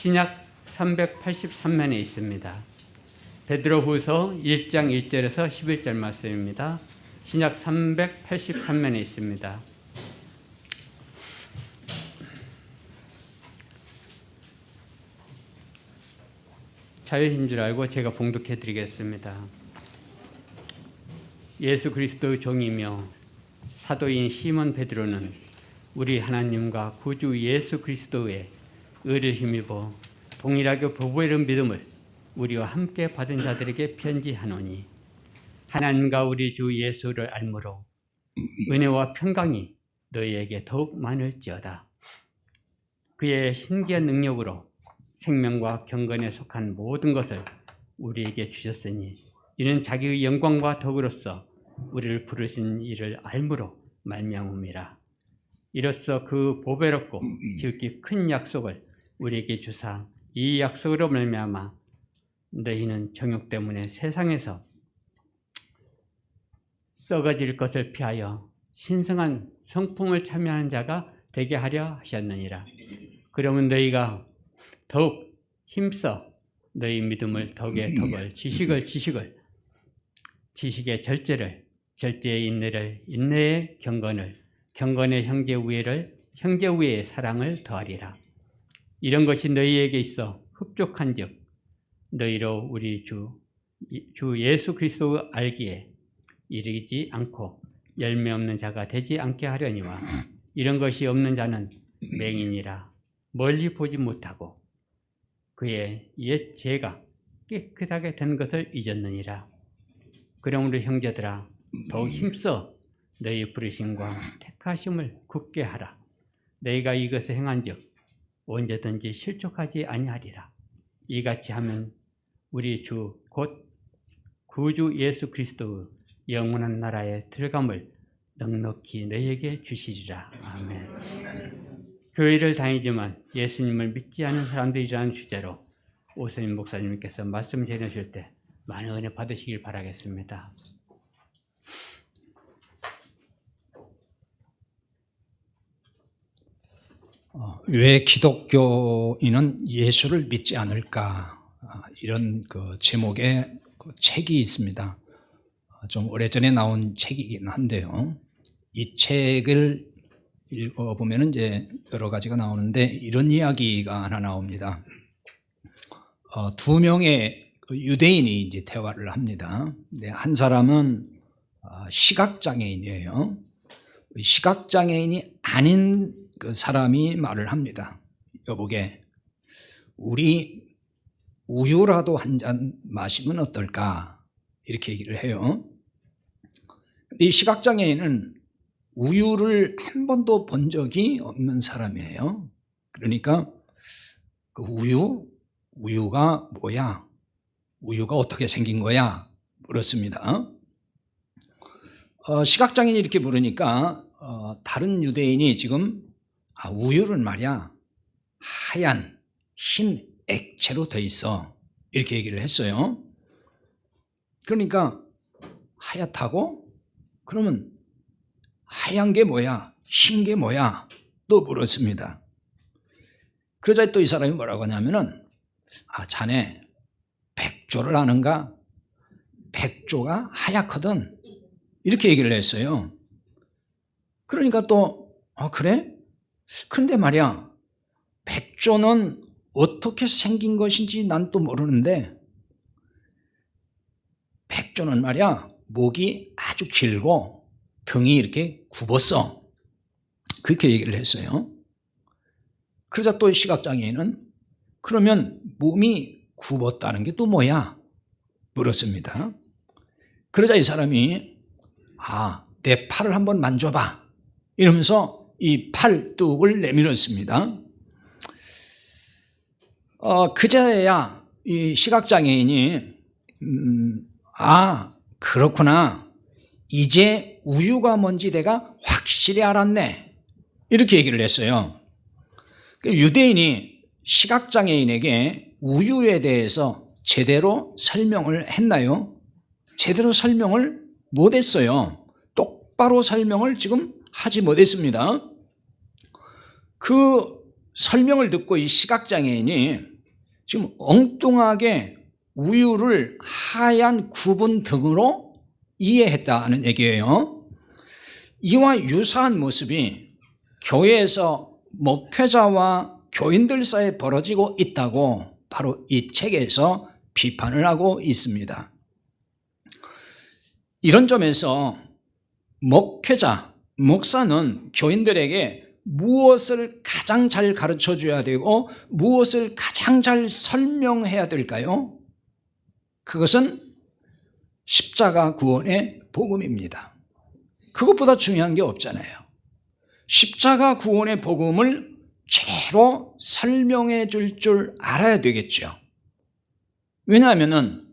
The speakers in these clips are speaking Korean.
신약 383면에 있습니다. 베드로후서 1장 1절에서 11절 말씀입니다. 신약 383면에 있습니다. 자유인 줄 알고 제가 봉독해 드리겠습니다. 예수 그리스도의 종이며 사도인 시몬 베드로는 우리 하나님과 구주 예수 그리스도의 의를 힘입어 동일하게 보배를 믿음을 우리와 함께 받은 자들에게 편지하노니 하나님과 우리 주 예수를 알므로 은혜와 평강이 너희에게 더욱 많을지어다. 그의 신기한 능력으로 생명과 경건에 속한 모든 것을 우리에게 주셨으니 이는 자기의 영광과 덕으로서 우리를 부르신 이를 알므로 말미암음이라. 이로써 그 보배롭고 지극히 큰 약속을 우리에게 주사 이 약속으로 말미암아 너희는 정욕 때문에 세상에서 썩어질 것을 피하여 신성한 성품을 참여하는 자가 되게 하려 하셨느니라. 그러면 너희가 더욱 힘써 너희 믿음을 덕에 덕을, 지식을 지식의 절제를, 절제의 인내를, 인내의 경건을, 경건의 형제 우애를, 형제 우애의 사랑을 더하리라. 이런 것이 너희에게 있어 흡족한즉 너희로 우리 주 예수 그리스도의 알기에 이르지 않고 열매 없는 자가 되지 않게 하려니와 이런 것이 없는 자는 맹인이라 멀리 보지 못하고 그의 옛 죄가 깨끗하게 된 것을 잊었느니라. 그러므로 형제들아 더욱 힘써 너희 부르심과 택하심을 굳게 하라. 너희가 이것을 행한즉 언제든지 실족하지 아니하리라. 이같이 하면 우리 주 곧 구주 예수 그리스도의 영원한 나라에 들어감을 넉넉히 너희에게 주시리라. 아멘. 교회를 다니지만 예수님을 믿지 않은 사람들이라는 주제로 오선임 목사님께서 말씀 전해주실 때 많은 은혜 받으시길 바라겠습니다. 왜 기독교인은 예수를 믿지 않을까? 이런 그 제목의 그 책이 있습니다. 좀 오래전에 나온 책이긴 한데요. 이 책을 읽어보면 이제 여러 가지가 나오는데 이런 이야기가 하나 나옵니다. 두 명의 유대인이 이제 대화를 합니다. 근데 한 사람은 시각장애인이에요. 시각장애인이 아닌 그 사람이 말을 합니다. 여보게, 우리 우유라도 한 잔 마시면 어떨까? 이렇게 얘기를 해요. 이 시각장애인은 우유를 한 번도 본 적이 없는 사람이에요. 그러니까 그 우유가 뭐야? 우유가 어떻게 생긴 거야? 물었습니다. 시각장애인이 이렇게 물으니까 다른 유대인이 지금 우유는 말이야 하얀 흰 액체로 돼 있어 이렇게 얘기를 했어요. 그러니까 하얗다고? 그러면 하얀 게 뭐야? 흰 게 뭐야? 또 물었습니다. 그러자 또 이 사람이 뭐라고 하냐면은 자네 백조를 아는가? 백조가 하얗거든 이렇게 얘기를 했어요. 그러니까 또 그래? 그런데 말이야 백조는 어떻게 생긴 것인지 난 또 모르는데 백조는 말이야 목이 아주 길고 등이 이렇게 굽었어 그렇게 얘기를 했어요. 그러자 또 시각장애인은 그러면 몸이 굽었다는 게 또 뭐야? 물었습니다. 그러자 이 사람이 내 팔을 한번 만져봐 이러면서 이 팔뚝을 내밀었습니다. 그제야 이 시각장애인이 그렇구나. 이제 우유가 뭔지 내가 확실히 알았네. 이렇게 얘기를 했어요. 유대인이 시각장애인에게 우유에 대해서 제대로 설명을 했나요? 제대로 설명을 못했어요. 똑바로 설명을 지금 하지 못했습니다. 그 설명을 듣고 이 시각장애인이 지금 엉뚱하게 우유를 하얀 구분 등으로 이해했다는 얘기예요. 이와 유사한 모습이 교회에서 목회자와 교인들 사이에 벌어지고 있다고 바로 이 책에서 비판을 하고 있습니다. 이런 점에서 목회자, 목사는 교인들에게 무엇을 가장 잘 가르쳐 줘야 되고 무엇을 가장 잘 설명해야 될까요? 그것은 십자가 구원의 복음입니다. 그것보다 중요한 게 없잖아요. 십자가 구원의 복음을 제대로 설명해 줄 알아야 되겠죠. 왜냐하면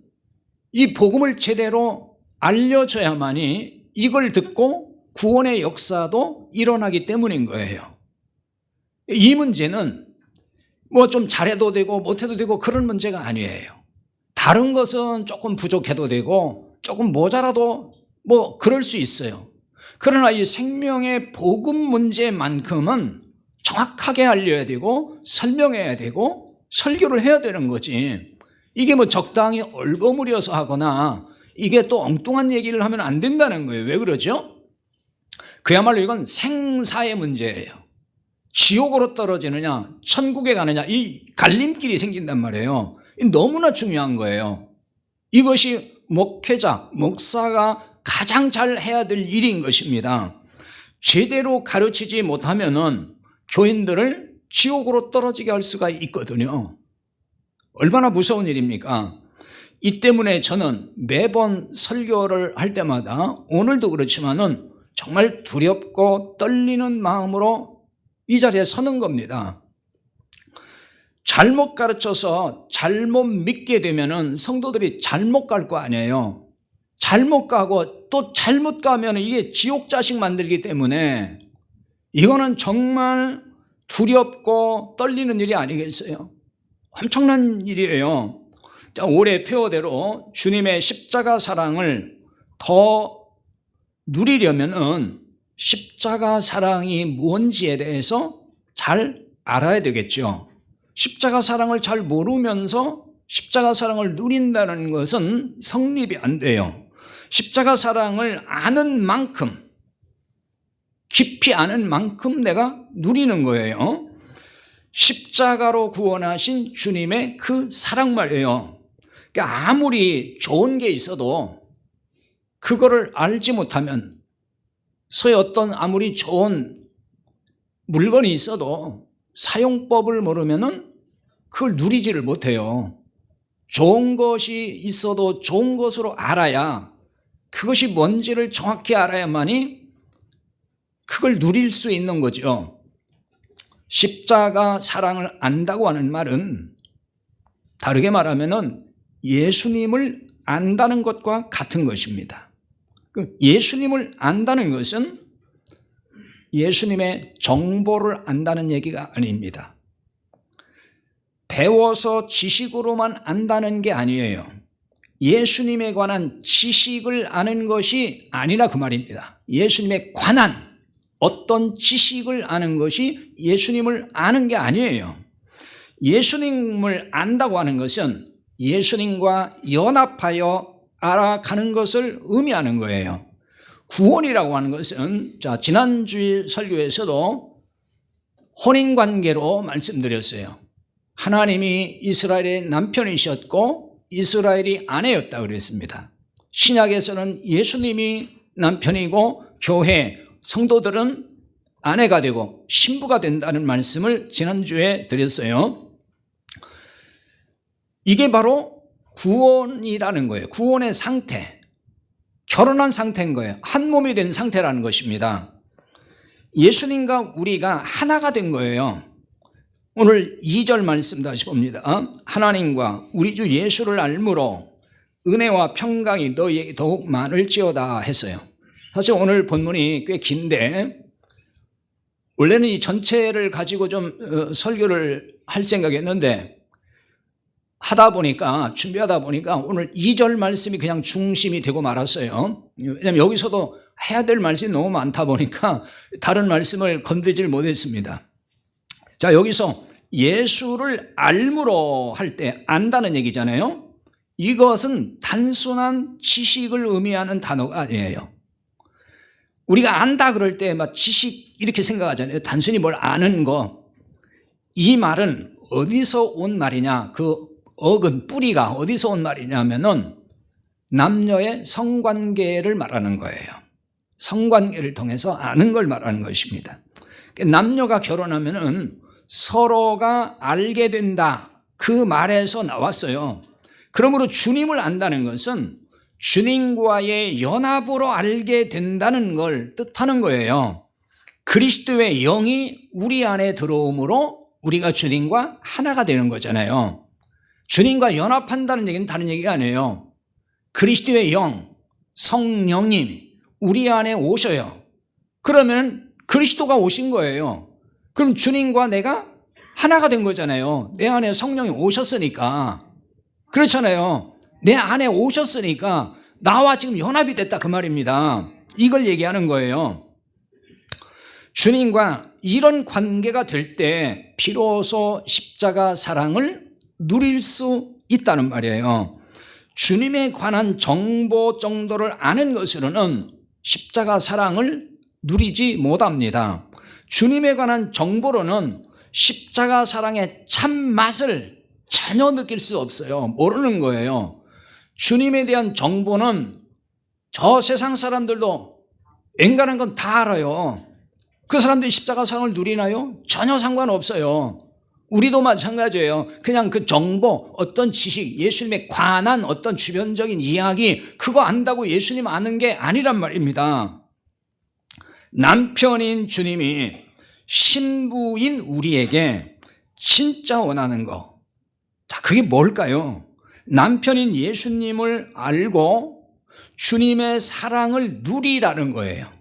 이 복음을 제대로 알려줘야만이 이걸 듣고 구원의 역사도 일어나기 때문인 거예요. 이 문제는 뭐 좀 잘해도 되고 못해도 되고 그런 문제가 아니에요. 다른 것은 조금 부족해도 되고 조금 모자라도 뭐 그럴 수 있어요. 그러나 이 생명의 복음 문제만큼은 정확하게 알려야 되고 설명해야 되고 설교를 해야 되는 거지. 이게 뭐 적당히 얼버무려서 하거나 이게 또 엉뚱한 얘기를 하면 안 된다는 거예요. 왜 그러죠? 그야말로 이건 생사의 문제예요. 지옥으로 떨어지느냐 천국에 가느냐 이 갈림길이 생긴단 말이에요. 너무나 중요한 거예요. 이것이 목회자, 목사가 가장 잘 해야 될 일인 것입니다. 제대로 가르치지 못하면은 교인들을 지옥으로 떨어지게 할 수가 있거든요. 얼마나 무서운 일입니까? 이 때문에 저는 매번 설교를 할 때마다 오늘도 그렇지만은 정말 두렵고 떨리는 마음으로 이 자리에 서는 겁니다. 잘못 가르쳐서 잘못 믿게 되면은 성도들이 잘못 갈 거 아니에요. 잘못 가고 또 잘못 가면 이게 지옥 자식 만들기 때문에 이거는 정말 두렵고 떨리는 일이 아니겠어요? 엄청난 일이에요. 올해 표어대로 주님의 십자가 사랑을 더 누리려면은 십자가 사랑이 뭔지에 대해서 잘 알아야 되겠죠. 십자가 사랑을 잘 모르면서 십자가 사랑을 누린다는 것은 성립이 안 돼요. 십자가 사랑을 아는 만큼, 깊이 아는 만큼 내가 누리는 거예요. 십자가로 구원하신 주님의 그 사랑 말이에요. 그러니까 아무리 좋은 게 있어도 그거를 알지 못하면 소위 어떤 아무리 좋은 물건이 있어도 사용법을 모르면은 그걸 누리지를 못해요. 좋은 것이 있어도 좋은 것으로 알아야 그것이 뭔지를 정확히 알아야만이 그걸 누릴 수 있는 거죠. 십자가 사랑을 안다고 하는 말은 다르게 말하면은 예수님을 안다는 것과 같은 것입니다. 예수님을 안다는 것은 예수님의 정보를 안다는 얘기가 아닙니다. 배워서 지식으로만 안다는 게 아니에요. 예수님에 관한 지식을 아는 것이 아니라 그 말입니다. 예수님에 관한 어떤 지식을 아는 것이 예수님을 아는 게 아니에요. 예수님을 안다고 하는 것은 예수님과 연합하여 알아가는 것을 의미하는 거예요. 구원이라고 하는 것은 지난주 설교에서도 혼인관계로 말씀드렸어요. 하나님이 이스라엘의 남편이셨고 이스라엘이 아내였다 그랬습니다. 신약에서는 예수님이 남편이고 교회 성도들은 아내가 되고 신부가 된다는 말씀을 지난주에 드렸어요. 이게 바로 구원이라는 거예요. 구원의 상태, 결혼한 상태인 거예요. 한 몸이 된 상태라는 것입니다. 예수님과 우리가 하나가 된 거예요. 오늘 2절 말씀 다시 봅니다. 하나님과 우리 주 예수를 알므로 은혜와 평강이 너희에게 더욱 많을지어다 했어요. 사실 오늘 본문이 꽤 긴데 원래는 이 전체를 가지고 좀 설교를 할 생각이었는데 준비하다 보니까 오늘 2절 말씀이 그냥 중심이 되고 말았어요. 왜냐하면 여기서도 해야 될 말씀이 너무 많다 보니까 다른 말씀을 건드리질 못했습니다. 자, 여기서 예수를 알므로 할 때 안다는 얘기잖아요. 이것은 단순한 지식을 의미하는 단어가 아니에요. 우리가 안다 그럴 때 막 지식 이렇게 생각하잖아요. 단순히 뭘 아는 거. 이 말은 어디서 온 말이냐? 그 어근 뿌리가 어디서 온 말이냐면은 남녀의 성관계를 말하는 거예요. 성관계를 통해서 아는 걸 말하는 것입니다. 남녀가 결혼하면은 서로가 알게 된다. 그 말에서 나왔어요. 그러므로 주님을 안다는 것은 주님과의 연합으로 알게 된다는 걸 뜻하는 거예요. 그리스도의 영이 우리 안에 들어옴으로 우리가 주님과 하나가 되는 거잖아요. 주님과 연합한다는 얘기는 다른 얘기가 아니에요. 그리스도의 영, 성령님이 우리 안에 오셔요. 그러면 그리스도가 오신 거예요. 그럼 주님과 내가 하나가 된 거잖아요. 내 안에 성령이 오셨으니까. 그렇잖아요. 내 안에 오셨으니까 나와 지금 연합이 됐다 그 말입니다. 이걸 얘기하는 거예요. 주님과 이런 관계가 될 때 비로소 십자가 사랑을 누릴 수 있다는 말이에요. 주님에 관한 정보 정도를 아는 것으로는 십자가 사랑을 누리지 못합니다. 주님에 관한 정보로는 십자가 사랑의 참맛을 전혀 느낄 수 없어요. 모르는 거예요. 주님에 대한 정보는 저 세상 사람들도 앵간한 건 다 알아요. 그 사람들이 십자가 사랑을 누리나요? 전혀 상관없어요. 우리도 마찬가지예요. 그냥 그 정보, 어떤 지식, 예수님에 관한 어떤 주변적인 이야기, 그거 안다고 예수님 아는 게 아니란 말입니다. 남편인 주님이 신부인 우리에게 진짜 원하는 거. 자, 그게 뭘까요? 남편인 예수님을 알고 주님의 사랑을 누리라는 거예요.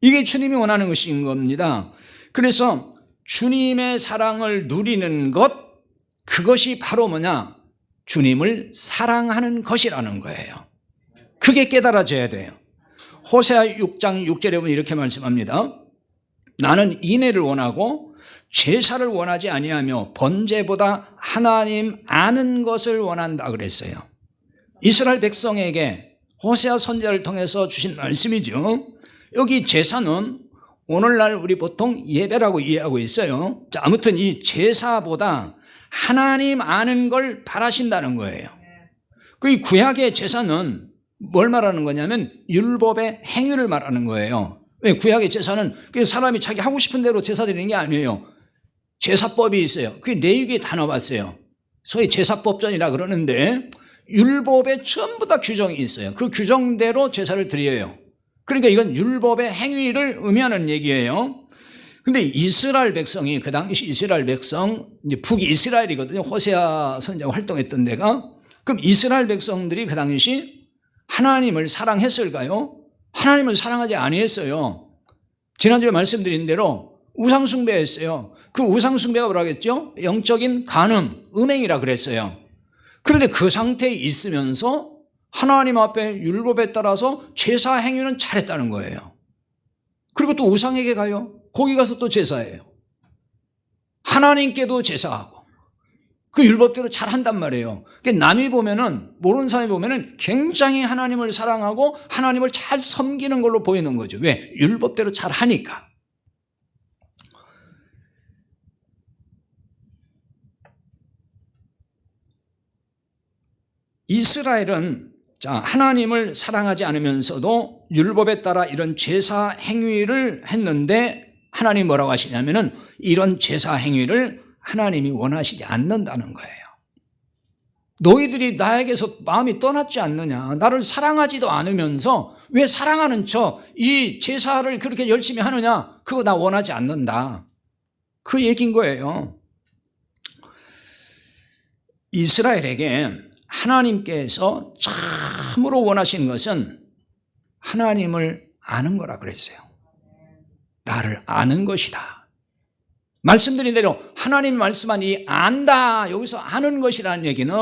이게 주님이 원하는 것인 겁니다. 그래서 주님의 사랑을 누리는 것, 그것이 바로 뭐냐? 주님을 사랑하는 것이라는 거예요. 그게 깨달아져야 돼요. 호세아 6장 6절에 보면 이렇게 말씀합니다. 나는 인애를 원하고 제사를 원하지 아니하며 번제보다 하나님 아는 것을 원한다 그랬어요. 이스라엘 백성에게 호세아 선지자를 통해서 주신 말씀이죠. 여기 제사는 오늘날 우리 보통 예배라고 이해하고 있어요. 자, 아무튼 이 제사보다 하나님 아는 걸 바라신다는 거예요. 그 구약의 제사는 뭘 말하는 거냐면 율법의 행위를 말하는 거예요. 왜? 구약의 제사는 사람이 자기 하고 싶은 대로 제사 드리는 게 아니에요. 제사법이 있어요. 그게 레위기에 다 나왔어요. 소위 제사법전이라 그러는데 율법에 전부 다 규정이 있어요. 그 규정대로 제사를 드려요. 그러니까 이건 율법의 행위를 의미하는 얘기예요. 근데 이스라엘 백성이, 그 당시 이스라엘 백성, 이제 북이스라엘이거든요. 호세아 선지자가 활동했던 데가. 그럼 이스라엘 백성들이 그 당시 하나님을 사랑했을까요? 하나님을 사랑하지 아니했어요. 지난주에 말씀드린 대로 우상숭배했어요. 그 우상숭배가 뭐라고 했죠? 영적인 간음, 음행이라 그랬어요. 그런데 그 상태에 있으면서 하나님 앞에 율법에 따라서 제사 행위는 잘했다는 거예요. 그리고 또 우상에게 가요. 거기 가서 또 제사해요. 하나님께도 제사하고 그 율법대로 잘한단 말이에요. 그러니까 남이 보면은, 모르는 사람이 보면은 굉장히 하나님을 사랑하고 하나님을 잘 섬기는 걸로 보이는 거죠. 왜? 율법대로 잘하니까. 이스라엘은 하나님을 사랑하지 않으면서도 율법에 따라 이런 제사 행위를 했는데 하나님이 뭐라고 하시냐면은 이런 제사 행위를 하나님이 원하시지 않는다는 거예요. 너희들이 나에게서 마음이 떠났지 않느냐? 나를 사랑하지도 않으면서 왜 사랑하는 척 이 제사를 그렇게 열심히 하느냐? 그거 나 원하지 않는다. 그 얘기인 거예요. 이스라엘에게 하나님께서 참으로 원하시는 것은 하나님을 아는 거라 그랬어요. 나를 아는 것이다. 말씀드린 대로 하나님이 말씀한 이 안다, 여기서 아는 것이라는 얘기는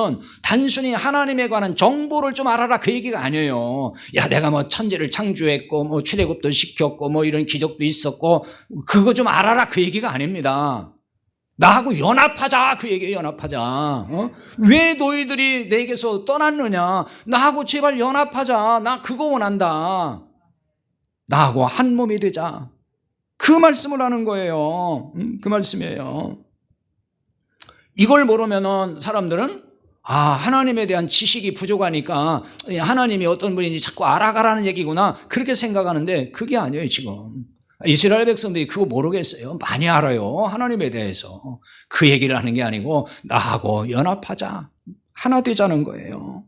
단순히 하나님에 관한 정보를 좀 알아라 그 얘기가 아니에요. 야, 내가 뭐 천지를 창조했고 뭐 출애굽도 시켰고 뭐 이런 기적도 있었고 그거 좀 알아라 그 얘기가 아닙니다. 나하고 연합하자, 그 얘기예요. 연합하자. 왜 너희들이 내게서 떠났느냐? 나하고 제발 연합하자. 나 그거 원한다. 나하고 한 몸이 되자. 그 말씀을 하는 거예요. 그 말씀이에요. 이걸 모르면은 사람들은 하나님에 대한 지식이 부족하니까 하나님이 어떤 분인지 자꾸 알아가라는 얘기구나, 그렇게 생각하는데 그게 아니에요. 지금 이스라엘 백성들이 그거 모르겠어요. 많이 알아요. 하나님에 대해서. 그 얘기를 하는 게 아니고 나하고 연합하자, 하나 되자는 거예요.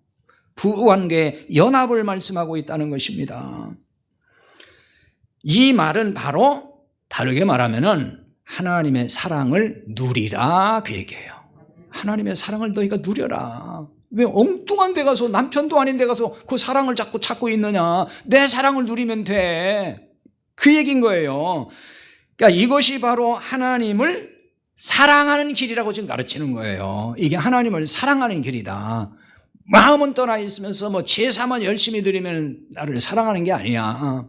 부관계 연합을 말씀하고 있다는 것입니다. 이 말은 바로 다르게 말하면은 하나님의 사랑을 누리라, 그 얘기예요. 하나님의 사랑을 너희가 누려라. 왜 엉뚱한 데 가서, 남편도 아닌 데 가서 그 사랑을 자꾸 찾고 있느냐? 내 사랑을 누리면 돼. 그 얘기인 거예요. 그러니까 이것이 바로 하나님을 사랑하는 길이라고 지금 가르치는 거예요. 이게 하나님을 사랑하는 길이다. 마음은 떠나 있으면서 뭐 제사만 열심히 드리면 나를 사랑하는 게 아니야.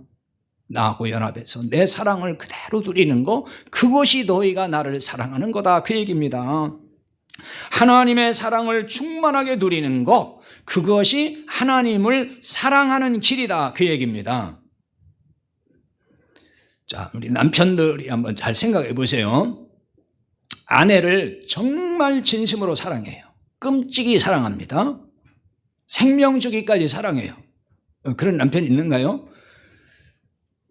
나하고 연합해서 내 사랑을 그대로 누리는 거, 그것이 너희가 나를 사랑하는 거다, 그 얘기입니다. 하나님의 사랑을 충만하게 누리는 것, 그것이 하나님을 사랑하는 길이다, 그 얘기입니다. 자, 우리 남편들이 한번 잘 생각해 보세요. 아내를 정말 진심으로 사랑해요. 끔찍이 사랑합니다. 생명 주기까지 사랑해요. 그런 남편 있는가요?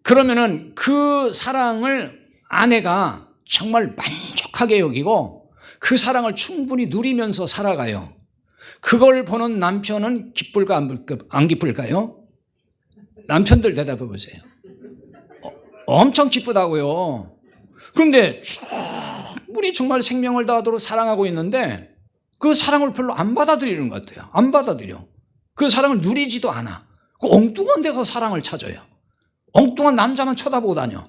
그러면은 그 사랑을 아내가 정말 만족하게 여기고 그 사랑을 충분히 누리면서 살아가요. 그걸 보는 남편은 기쁠까 안 기쁠까요? 남편들 대답해 보세요. 엄청 기쁘다고요. 그런데 충분히 정말 생명을 다하도록 사랑하고 있는데 그 사랑을 별로 안 받아들이는 것 같아요. 안 받아들여. 그 사랑을 누리지도 않아. 그 엉뚱한 데서 사랑을 찾아요. 엉뚱한 남자만 쳐다보고 다녀.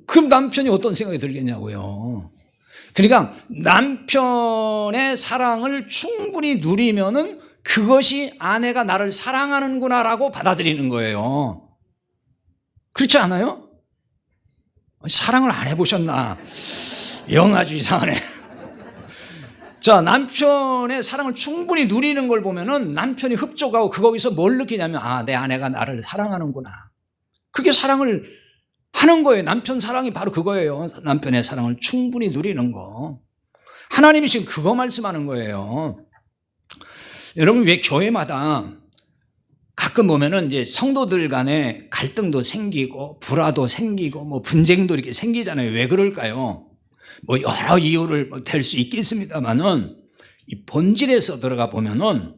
그럼 남편이 어떤 생각이 들겠냐고요. 그러니까 남편의 사랑을 충분히 누리면은 그것이 아내가 나를 사랑하는구나라고 받아들이는 거예요. 그렇지 않아요? 사랑을 안 해보셨나? 영 아주 이상하네. 자, 남편의 사랑을 충분히 누리는 걸 보면은 남편이 흡족하고 거기서 뭘 느끼냐면 내 아내가 나를 사랑하는구나. 그게 사랑을 하는 거예요. 남편 사랑이 바로 그거예요. 남편의 사랑을 충분히 누리는 거. 하나님이 지금 그거 말씀하는 거예요. 여러분, 왜 교회마다 가끔 보면은 이제 성도들 간에 갈등도 생기고 불화도 생기고 뭐 분쟁도 이렇게 생기잖아요. 왜 그럴까요? 뭐 여러 이유를 될 수 있겠습니다만은 이 본질에서 들어가 보면은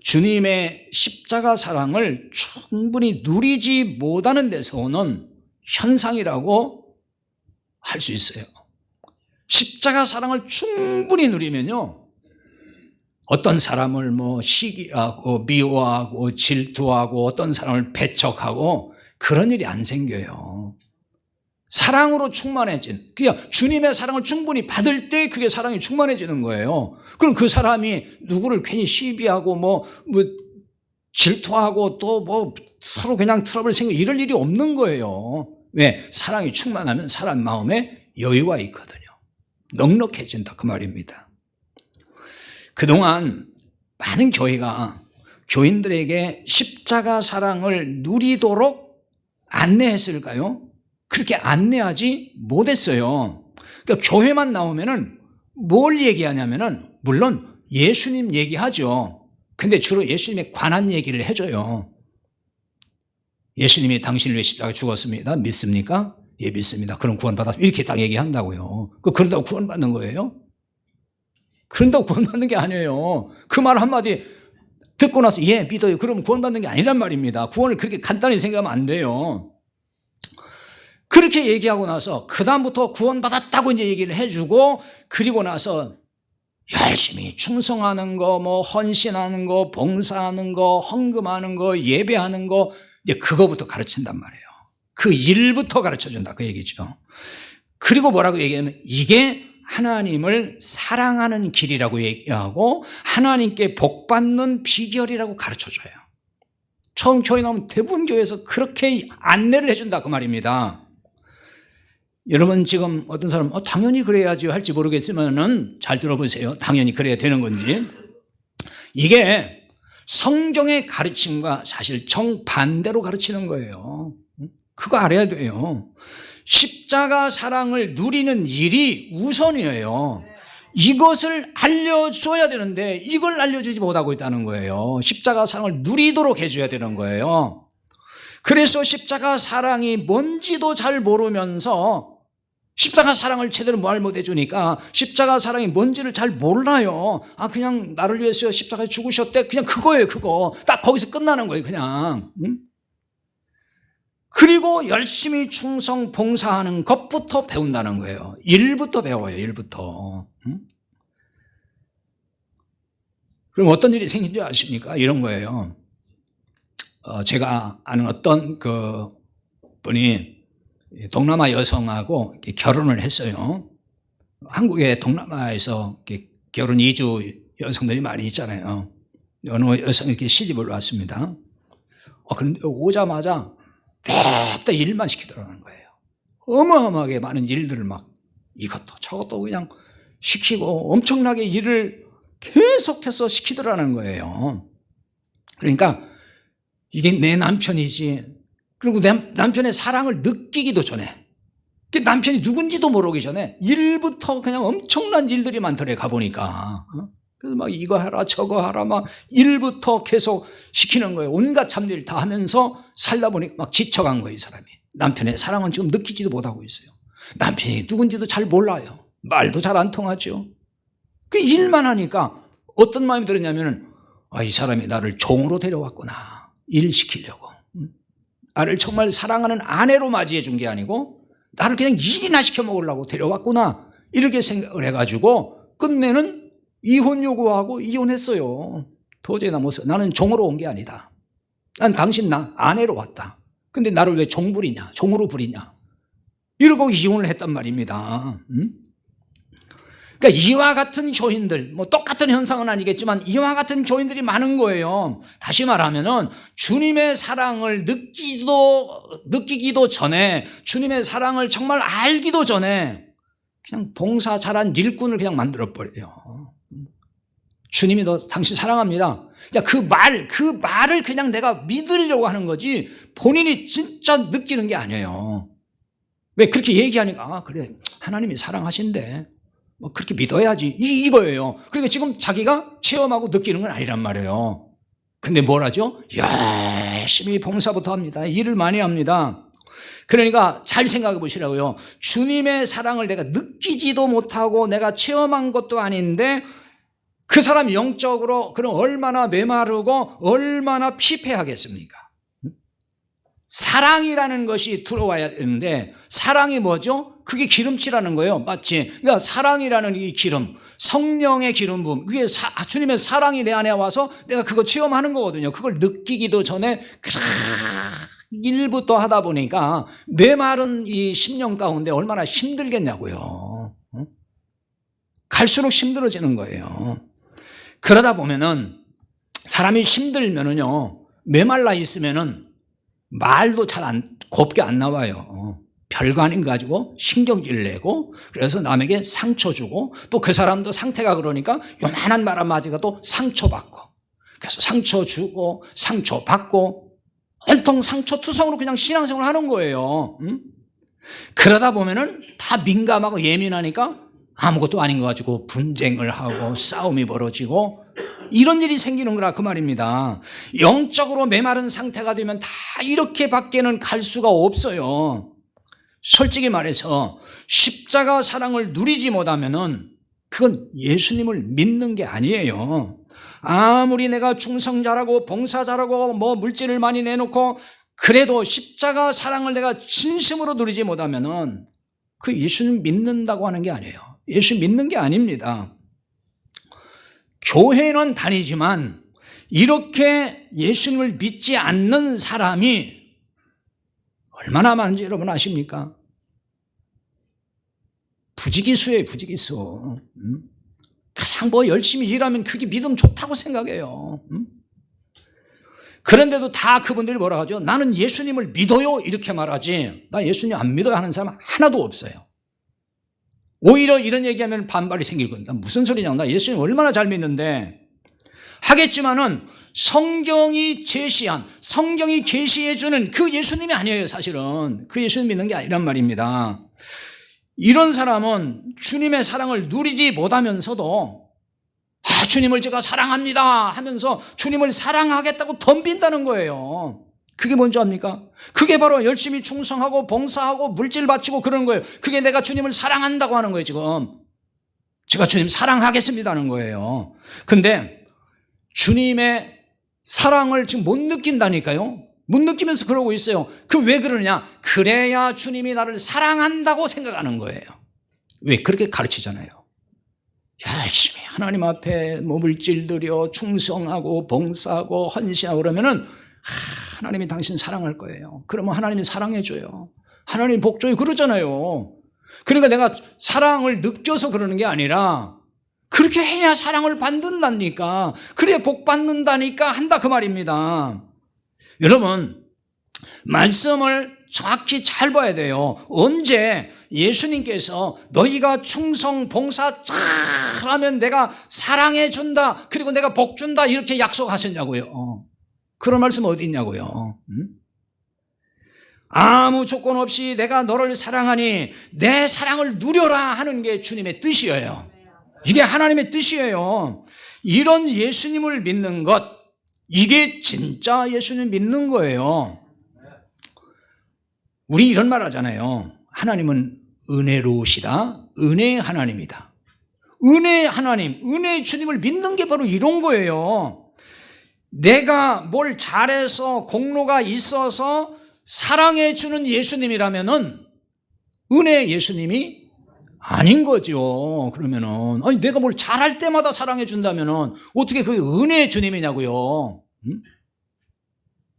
주님의 십자가 사랑을 충분히 누리지 못하는 데서 오는 현상이라고 할 수 있어요. 십자가 사랑을 충분히 누리면요, 어떤 사람을 뭐 시기하고 미워하고 질투하고 어떤 사람을 배척하고 그런 일이 안 생겨요. 사랑으로 충만해진, 그냥 주님의 사랑을 충분히 받을 때 그게 사랑이 충만해지는 거예요. 그럼 그 사람이 누구를 괜히 시비하고 뭐 질투하고 또 뭐 서로 그냥 트러블 생기고 이럴 일이 없는 거예요. 왜? 사랑이 충만하면 사람 마음에 여유가 있거든요. 넉넉해진다, 그 말입니다. 그동안 많은 교회가 교인들에게 십자가 사랑을 누리도록 안내했을까요? 그렇게 안내하지 못했어요. 그러니까 교회만 나오면은 뭘 얘기하냐면은 물론 예수님 얘기하죠. 근데 주로 예수님에 관한 얘기를 해줘요. 예수님이 당신을 위해 십자가에 죽었습니다. 믿습니까? 예, 믿습니다. 그럼 구원받았습니다. 이렇게 딱 얘기한다고요. 그런다고 구원받는 거예요? 그런다고 구원받는 게 아니에요. 그 말 한마디 듣고 나서 예, 믿어요. 그러면 구원받는 게 아니란 말입니다. 구원을 그렇게 간단히 생각하면 안 돼요. 그렇게 얘기하고 나서 그 다음부터 구원받았다고 이제 얘기를 해주고, 그리고 나서 열심히 충성하는 거, 뭐 헌신하는 거, 봉사하는 거, 헌금하는 거, 예배하는 거, 이제 그거부터 가르친단 말이에요. 그 일부터 가르쳐준다, 그 얘기죠. 그리고 뭐라고 얘기하면 이게 하나님을 사랑하는 길이라고 얘기하고 하나님께 복받는 비결이라고 가르쳐줘요. 처음 교회 나오면 대부분 교회에서 그렇게 안내를 해준다, 그 말입니다. 여러분 지금 어떤 사람 당연히 그래야죠 할지 모르겠지만은 잘 들어보세요. 당연히 그래야 되는 건지. 이게 성경의 가르침과 사실 정반대로 가르치는 거예요. 그거 알아야 돼요. 십자가 사랑을 누리는 일이 우선이에요. 이것을 알려줘야 되는데 이걸 알려주지 못하고 있다는 거예요. 십자가 사랑을 누리도록 해줘야 되는 거예요. 그래서 십자가 사랑이 뭔지도 잘 모르면서 십자가 사랑을 제대로 말 못해주니까 십자가 사랑이 뭔지를 잘 몰라요. 그냥 나를 위해서 십자가에 죽으셨대. 그냥 그거예요. 그거 딱 거기서 끝나는 거예요. 그냥. 그리고 열심히 충성 봉사하는 것부터 배운다는 거예요. 일부터 배워요. 일부터. 그럼 어떤 일이 생긴 줄 아십니까? 이런 거예요. 제가 아는 어떤 그 분이 동남아 여성하고 결혼을 했어요. 한국에 동남아에서 결혼 이주 여성들이 많이 있잖아요. 어느 여성이 이렇게 시집을 왔습니다. 그런데 오자마자 대다 일만 시키더라는 거예요. 어마어마하게 많은 일들을 막 이것도 저것도 그냥 시키고 엄청나게 일을 계속해서 시키더라는 거예요. 그러니까 이게 내 남편이지. 그리고 내 남편의 사랑을 느끼기도 전에, 남편이 누군지도 모르기 전에 일부터 그냥 엄청난 일들이 많더래 가보니까. 그래서 막 이거 하라 저거 하라 막 일부터 계속 시키는 거예요. 온갖 잡일 다 하면서 살다 보니까 막 지쳐간 거예요. 이 사람이. 남편의 사랑은 지금 느끼지도 못하고 있어요. 남편이 누군지도 잘 몰라요. 말도 잘 안 통하죠. 그 일만 하니까 어떤 마음이 들었냐면은 이 사람이 나를 종으로 데려왔구나. 일 시키려고. 나를 정말 사랑하는 아내로 맞이해 준 게 아니고 나를 그냥 일이나 시켜 먹으려고 데려왔구나. 이렇게 생각을 해가지고 끝내는 이혼 요구하고 이혼했어요. 도저히 나는 종으로 온 게 아니다. 난 당신 나 아내로 왔다. 근데 나를 왜 종부리냐, 종으로 부리냐. 이러고 이혼을 했단 말입니다. 그러니까 이와 같은 교인들, 똑같은 현상은 아니겠지만 이와 같은 교인들이 많은 거예요. 다시 말하면은 주님의 사랑을 느끼기도 전에, 주님의 사랑을 정말 알기도 전에 그냥 봉사 잘한 일꾼을 그냥 만들어버려요. 주님이 너 당신 사랑합니다. 그 말을 그냥 내가 믿으려고 하는 거지 본인이 진짜 느끼는 게 아니에요. 왜 그렇게 얘기하니까 그래 하나님이 사랑하신대. 그렇게 믿어야지. 이거예요. 그러니까 지금 자기가 체험하고 느끼는 건 아니란 말이에요. 근데 뭘 하죠? 열심히 봉사부터 합니다. 일을 많이 합니다. 그러니까 잘 생각해 보시라고요. 주님의 사랑을 내가 느끼지도 못하고 내가 체험한 것도 아닌데 그 사람이 영적으로 그럼 얼마나 메마르고 얼마나 피폐하겠습니까? 사랑이라는 것이 들어와야 되는데 사랑이 뭐죠? 그게 기름칠하는 거예요. 마치 그러니까 사랑이라는 이 기름, 성령의 기름 부음, 그게 주님의 사랑이 내 안에 와서 내가 그거 체험하는 거거든요. 그걸 느끼기도 전에 일부터 하다 보니까 메마른 이 심령 가운데 얼마나 힘들겠냐고요. 갈수록 힘들어지는 거예요. 그러다 보면은 사람이 힘들면은요, 메말라 있으면은 말도 잘 곱게 안 나와요. 별거 아닌 거 가지고 신경질 내고 그래서 남에게 상처 주고 또 그 사람도 상태가 그러니까 요만한 말 한마디가 또 상처받고 그래서 상처 주고 상처 받고 온통 상처투성으로 그냥 신앙생활을 하는 거예요. 그러다 보면은 다 민감하고 예민하니까 아무것도 아닌 거 가지고 분쟁을 하고 싸움이 벌어지고 이런 일이 생기는 거라 그 말입니다. 영적으로 메마른 상태가 되면 다 이렇게 밖에는 갈 수가 없어요. 솔직히 말해서 십자가 사랑을 누리지 못하면은 그건 예수님을 믿는 게 아니에요. 아무리 내가 충성 잘하고 봉사 잘하고 물질을 많이 내놓고 그래도 십자가 사랑을 내가 진심으로 누리지 못하면은 그 예수님 믿는다고 하는 게 아니에요. 예수 믿는 게 아닙니다. 교회는 다니지만 이렇게 예수님을 믿지 않는 사람이 얼마나 많은지 여러분 아십니까? 부지기수예요, 부지기수. 그냥 열심히 일하면 그게 믿음 좋다고 생각해요. 그런데도 다 그분들이 뭐라 하죠? 나는 예수님을 믿어요 이렇게 말하지 나 예수님 안 믿어요 하는 사람 하나도 없어요. 오히려 이런 얘기하면 반발이 생기거든요. 무슨 소리냐, 나 예수님 얼마나 잘 믿는데 하겠지만은 성경이 제시한, 성경이 계시해 주는 그 예수님이 아니에요. 사실은 그 예수님 믿는 게 아니란 말입니다. 이런 사람은 주님의 사랑을 누리지 못하면서도 주님을 제가 사랑합니다 하면서 주님을 사랑하겠다고 덤빈다는 거예요. 그게 뭔지 압니까? 그게 바로 열심히 충성하고 봉사하고 물질 바치고 그러는 거예요. 그게 내가 주님을 사랑한다고 하는 거예요. 지금 제가 주님 사랑하겠습니다 하는 거예요. 근데 주님의 사랑을 지금 못 느낀다니까요. 못 느끼면서 그러고 있어요. 그 왜 그러냐? 그래야 주님이 나를 사랑한다고 생각하는 거예요. 왜? 그렇게 가르치잖아요. 열심히 하나님 앞에 물질 들여 충성하고 봉사하고 헌신하고 그러면은 하나님이 당신 사랑할 거예요. 그러면 하나님이 사랑해 줘요. 하나님 복 줘요 그러잖아요. 그러니까 내가 사랑을 느껴서 그러는 게 아니라 그렇게 해야 사랑을 받는다니까, 그래야 복 받는다니까 한다 그 말입니다. 여러분 말씀을 정확히 잘 봐야 돼요. 언제 예수님께서 너희가 충성 봉사 잘하면 내가 사랑해 준다 그리고 내가 복 준다 이렇게 약속하셨냐고요. 그런 말씀 어디 있냐고요. 아무 조건 없이 내가 너를 사랑하니 내 사랑을 누려라 하는 게 주님의 뜻이에요. 이게 하나님의 뜻이에요. 이런 예수님을 믿는 것, 이게 진짜 예수님 믿는 거예요. 우리 이런 말 하잖아요. 하나님은 은혜로우시다. 은혜의 하나님이다. 은혜의 하나님, 은혜의 주님을 믿는 게 바로 이런 거예요. 내가 뭘 잘해서 공로가 있어서 사랑해 주는 예수님이라면은 은혜의 예수님이 아닌 거죠. 그러면은 아니 내가 뭘 잘할 때마다 사랑해 준다면은 어떻게 그게 은혜의 주님이냐고요.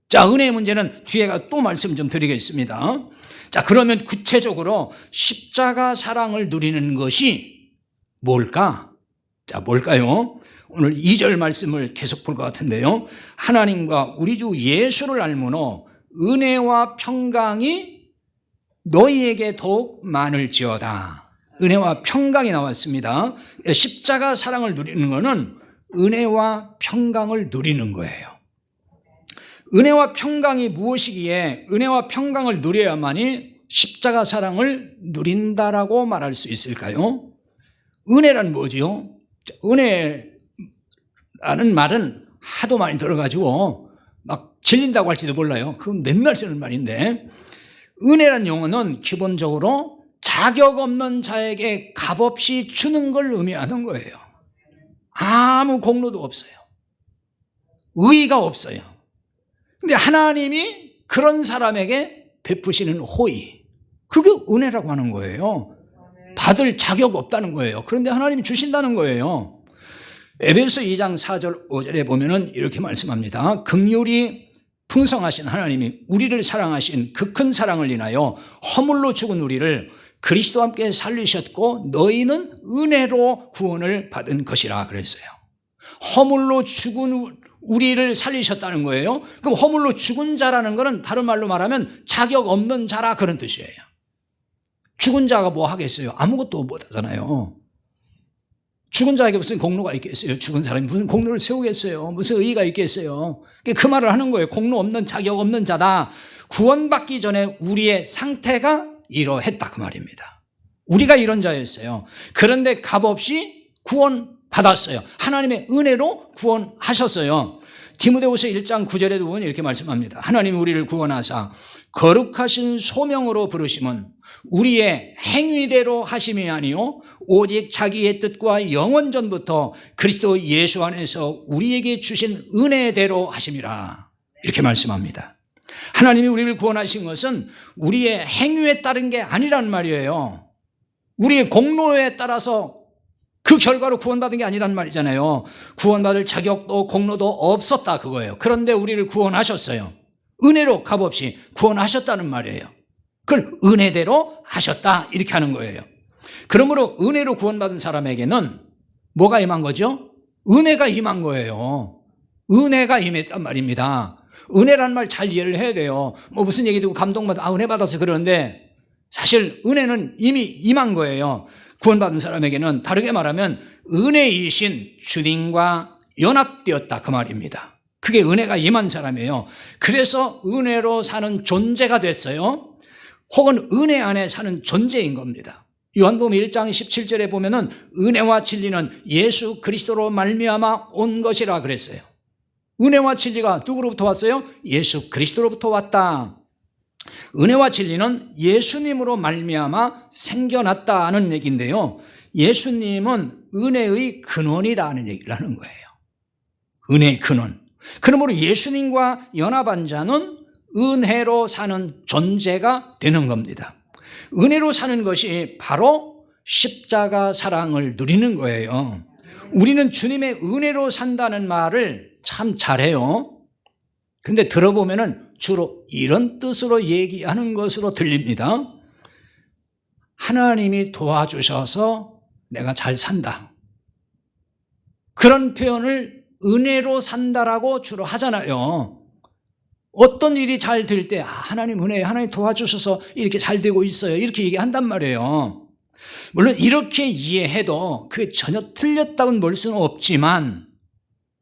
자, 은혜의 문제는 뒤에가 또 말씀 좀 드리겠습니다. 자, 그러면 구체적으로 십자가 사랑을 누리는 것이 뭘까? 자, 뭘까요? 오늘 2절 말씀을 계속 볼 것 같은데요. 하나님과 우리 주 예수를 알므로 은혜와 평강이 너희에게 더욱 많을지어다. 은혜와 평강이 나왔습니다. 십자가 사랑을 누리는 것은 은혜와 평강을 누리는 거예요. 은혜와 평강이 무엇이기에 은혜와 평강을 누려야만이 십자가 사랑을 누린다라고 말할 수 있을까요? 은혜란 뭐지요? 은혜라는 말은 하도 많이 들어가지고 막 질린다고 할지도 몰라요. 그건 맨날 쓰는 말인데, 은혜란 용어는 기본적으로 자격 없는 자에게 값없이 주는 걸 의미하는 거예요. 아무 공로도 없어요. 의의가 없어요. 근데 하나님이 그런 사람에게 베푸시는 호의, 그게 은혜라고 하는 거예요. 받을 자격 없다는 거예요. 그런데 하나님이 주신다는 거예요. 에베소 2장 4절 5절에 보면은 이렇게 말씀합니다. 긍휼이 풍성하신 하나님이 우리를 사랑하신 그 큰 사랑을 인하여 허물로 죽은 우리를 그리스도와 함께 살리셨고 너희는 은혜로 구원을 받은 것이라 그랬어요. 허물로 죽은 우리를 살리셨다는 거예요. 그럼 허물로 죽은 자라는 것은 다른 말로 말하면 자격 없는 자라 그런 뜻이에요. 죽은 자가 뭐 하겠어요? 아무것도 못 하잖아요. 죽은 자에게 무슨 공로가 있겠어요? 죽은 사람이 무슨 공로를 세우겠어요? 무슨 의의가 있겠어요? 그 말을 하는 거예요. 공로 없는 자격 없는 자다. 구원받기 전에 우리의 상태가 이러했다 그 말입니다. 우리가 이런 자였어요. 그런데 값없이 구원받았어요. 하나님의 은혜로 구원하셨어요. 디모데후서 1장 9절에도 보면 이렇게 말씀합니다. 하나님이 우리를 구원하사 거룩하신 소명으로 부르심은 우리의 행위대로 하심이 아니요 오직 자기의 뜻과 영원전부터 그리스도 예수 안에서 우리에게 주신 은혜대로 하심이라, 이렇게 말씀합니다. 하나님이 우리를 구원하신 것은 우리의 행위에 따른 게 아니란 말이에요. 우리의 공로에 따라서 그 결과로 구원받은 게 아니란 말이잖아요. 구원받을 자격도 공로도 없었다 그거예요. 그런데 우리를 구원하셨어요. 은혜로 값없이 구원하셨다는 말이에요. 그걸 은혜대로 하셨다 이렇게 하는 거예요. 그러므로 은혜로 구원받은 사람에게는 뭐가 임한 거죠? 은혜가 임한 거예요. 은혜가 임했단 말입니다. 은혜란 말 잘 이해를 해야 돼요. 뭐 무슨 얘기 듣고 감동받아 은혜 받아서 그러는데 사실 은혜는 이미 임한 거예요. 구원받은 사람에게는 다르게 말하면 은혜이신 주님과 연합되었다 그 말입니다. 그게 은혜가 임한 사람이에요. 그래서 은혜로 사는 존재가 됐어요. 혹은 은혜 안에 사는 존재인 겁니다. 요한복음 1장 17절에 보면은 은혜와 진리는 예수 그리스도로 말미암아 온 것이라 그랬어요. 은혜와 진리가 누구로부터 왔어요? 예수 그리스도로부터 왔다. 은혜와 진리는 예수님으로 말미암아 생겨났다는 얘기인데요. 예수님은 은혜의 근원이라는 얘기를 하는 거예요. 은혜의 근원. 그러므로 예수님과 연합한 자는 은혜로 사는 존재가 되는 겁니다. 은혜로 사는 것이 바로 십자가 사랑을 누리는 거예요. 우리는 주님의 은혜로 산다는 말을 참 잘해요. 근데 들어보면은 주로 이런 뜻으로 얘기하는 것으로 들립니다. 하나님이 도와주셔서 내가 잘 산다. 그런 표현을 은혜로 산다라고 주로 하잖아요. 어떤 일이 잘 될 때 하나님 은혜, 하나님 도와주셔서 이렇게 잘 되고 있어요. 이렇게 얘기한단 말이에요. 물론 이렇게 이해해도 그게 전혀 틀렸다고는 볼 수는 없지만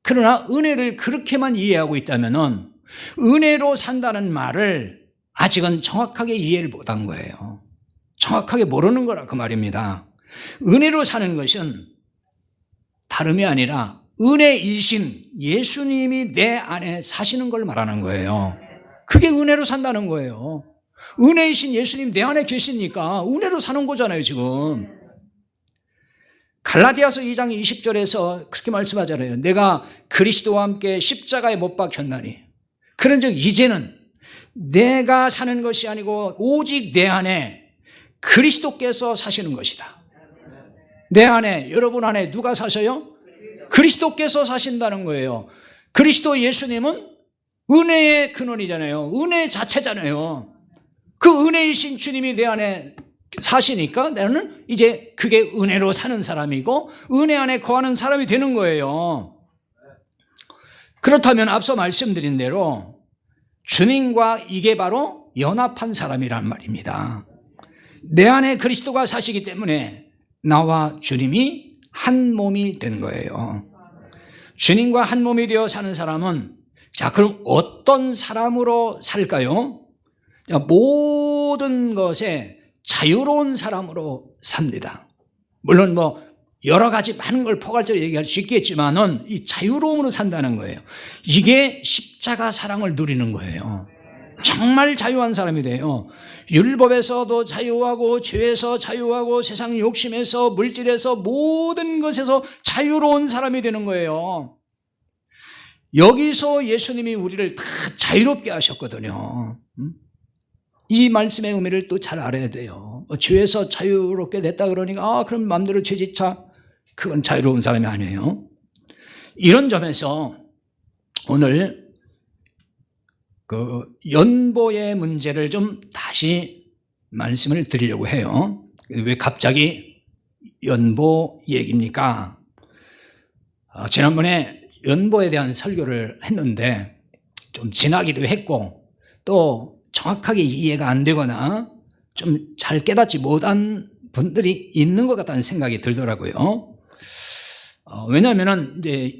그러나 은혜를 그렇게만 이해하고 있다면은 은혜로 산다는 말을 아직은 정확하게 이해를 못한 거예요. 정확하게 모르는 거라 그 말입니다. 은혜로 사는 것은 다름이 아니라 은혜이신 예수님이 내 안에 사시는 걸 말하는 거예요. 그게 은혜로 산다는 거예요. 은혜이신 예수님 내 안에 계시니까 은혜로 사는 거잖아요, 지금. 갈라디아서 2장 20절에서 그렇게 말씀하잖아요. 내가 그리스도와 함께 십자가에 못 박혔나니 그런즉 이제는 내가 사는 것이 아니고 오직 내 안에 그리스도께서 사시는 것이다. 내 안에, 여러분 안에 누가 사셔요? 그리스도께서 사신다는 거예요. 그리스도 예수님은 은혜의 근원이잖아요. 은혜 자체잖아요. 그 은혜이신 주님이 내 안에 사시니까 나는 이제 그게 은혜로 사는 사람이고 은혜 안에 거하는 사람이 되는 거예요. 그렇다면 앞서 말씀드린 대로 주님과 이게 바로 연합한 사람이란 말입니다. 내 안에 그리스도가 사시기 때문에 나와 주님이 한 몸이 된 거예요. 주님과 한 몸이 되어 사는 사람은 자, 그럼 어떤 사람으로 살까요? 모든 것에 자유로운 사람으로 삽니다. 물론 뭐 여러 가지 많은 걸 포괄적으로 얘기할 수 있겠지만은 이 자유로움으로 산다는 거예요. 이게 십자가 사랑을 누리는 거예요. 정말 자유한 사람이 돼요. 율법에서도 자유하고 죄에서 자유하고 세상 욕심에서 물질에서 모든 것에서 자유로운 사람이 되는 거예요. 여기서 예수님이 우리를 다 자유롭게 하셨거든요. 이 말씀의 의미를 또 잘 알아야 돼요. 죄에서 자유롭게 됐다 그러니까 그럼 마음대로 죄짓자. 그건 자유로운 사람이 아니에요. 이런 점에서 오늘 그 연보의 문제를 좀 다시 말씀을 드리려고 해요. 왜 갑자기 연보 얘기입니까? 지난번에 연보에 대한 설교를 했는데 좀 지나기도 했고 또 정확하게 이해가 안 되거나 좀 잘 깨닫지 못한 분들이 있는 것 같다는 생각이 들더라고요. 왜냐하면 이제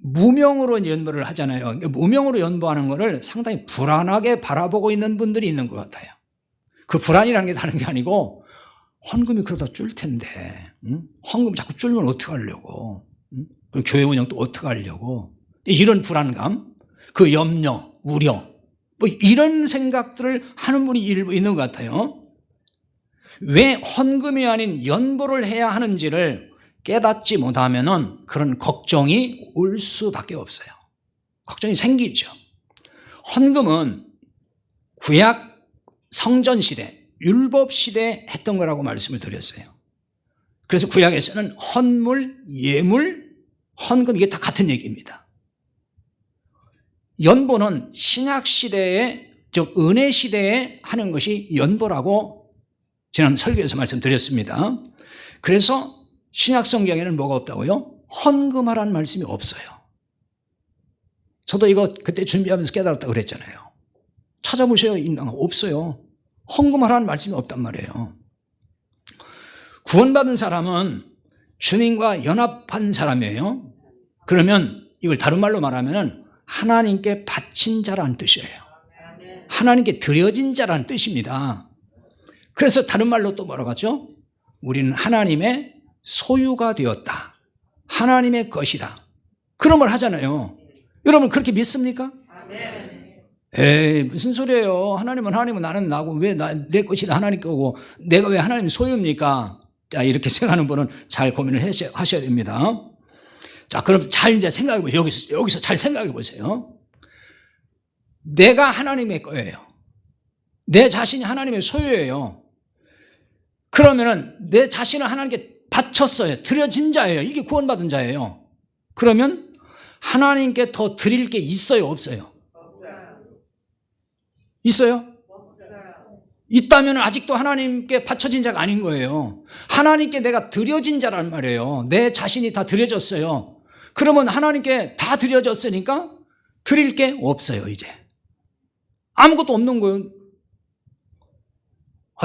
무명으로 연보를 하잖아요. 무명으로 연보하는 거를 상당히 불안하게 바라보고 있는 분들이 있는 것 같아요. 그 불안이라는 게 다른 게 아니고 헌금이 그러다 줄 텐데, 헌금 자꾸 줄면 어떻게 하려고, 그리고 교회 운영 또 어떻게 하려고, 이런 불안감, 그 염려, 우려, 뭐 이런 생각들을 하는 분이 일부 있는 것 같아요. 왜 헌금이 아닌 연보를 해야 하는지를 깨닫지 못하면은 그런 걱정이 올 수밖에 없어요. 걱정이 생기죠. 헌금은 구약 성전 시대, 율법 시대에 했던 거라고 말씀을 드렸어요. 그래서 구약에서는 헌물, 예물, 헌금 이게 다 같은 얘기입니다. 연보는 신약 시대에, 즉 은혜 시대에 하는 것이 연보라고 지난 설교에서 말씀드렸습니다. 그래서 신약 성경에는 뭐가 없다고요? 헌금하라는 말씀이 없어요. 저도 이거 그때 준비하면서 깨달았다고 그랬잖아요. 찾아보세요. 있나? 없어요. 헌금하라는 말씀이 없단 말이에요. 구원받은 사람은 주님과 연합한 사람이에요. 그러면 이걸 다른 말로 말하면 하나님께 바친 자라는 뜻이에요. 하나님께 드려진 자라는 뜻입니다. 그래서 다른 말로 또 뭐라고 하죠? 우리는 하나님의 소유가 되었다. 하나님의 것이다. 그런 말 하잖아요. 여러분 그렇게 믿습니까? 에이 무슨 소리예요. 하나님은 나는 나고 왜 내 것이다 하나님 거고 내가 왜 하나님 소유입니까? 자 이렇게 생각하는 분은 잘 고민을 하셔야 됩니다. 자 그럼 잘 이제 생각해 보세요. 여기서 잘 생각해 보세요. 내가 하나님의 거예요. 내 자신이 하나님의 소유예요. 그러면은 내 자신을 하나님께 바쳤어요. 드려진 자예요. 이게 구원받은 자예요. 그러면 하나님께 더 드릴 게 있어요? 없어요? 있어요? 있다면 아직도 하나님께 바쳐진 자가 아닌 거예요. 하나님께 내가 드려진 자란 말이에요. 내 자신이 다 드려졌어요. 그러면 하나님께 다 드려졌으니까 드릴 게 없어요. 이제 아무것도 없는 거예요.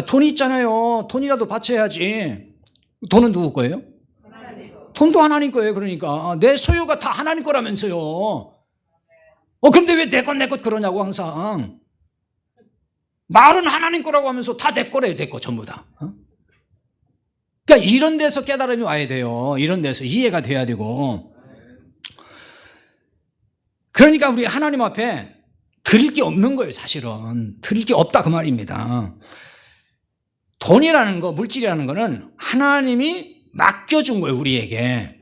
돈이 있잖아요. 돈이라도 바쳐야지. 돈은 누구 거예요? 돈도 하나님 거예요. 그러니까 내 소유가 다 하나님 거라면서요. 그런데 왜 내 것 그러냐고 항상. 말은 하나님 거라고 하면서 다 내 거래요. 내 거 전부 다. 그러니까 이런 데서 깨달음이 와야 돼요. 이런 데서 이해가 돼야 되고. 그러니까 우리 하나님 앞에 드릴 게 없는 거예요. 사실은 드릴 게 없다 그 말입니다. 돈이라는 거, 물질이라는 거는 하나님이 맡겨준 거예요. 우리에게.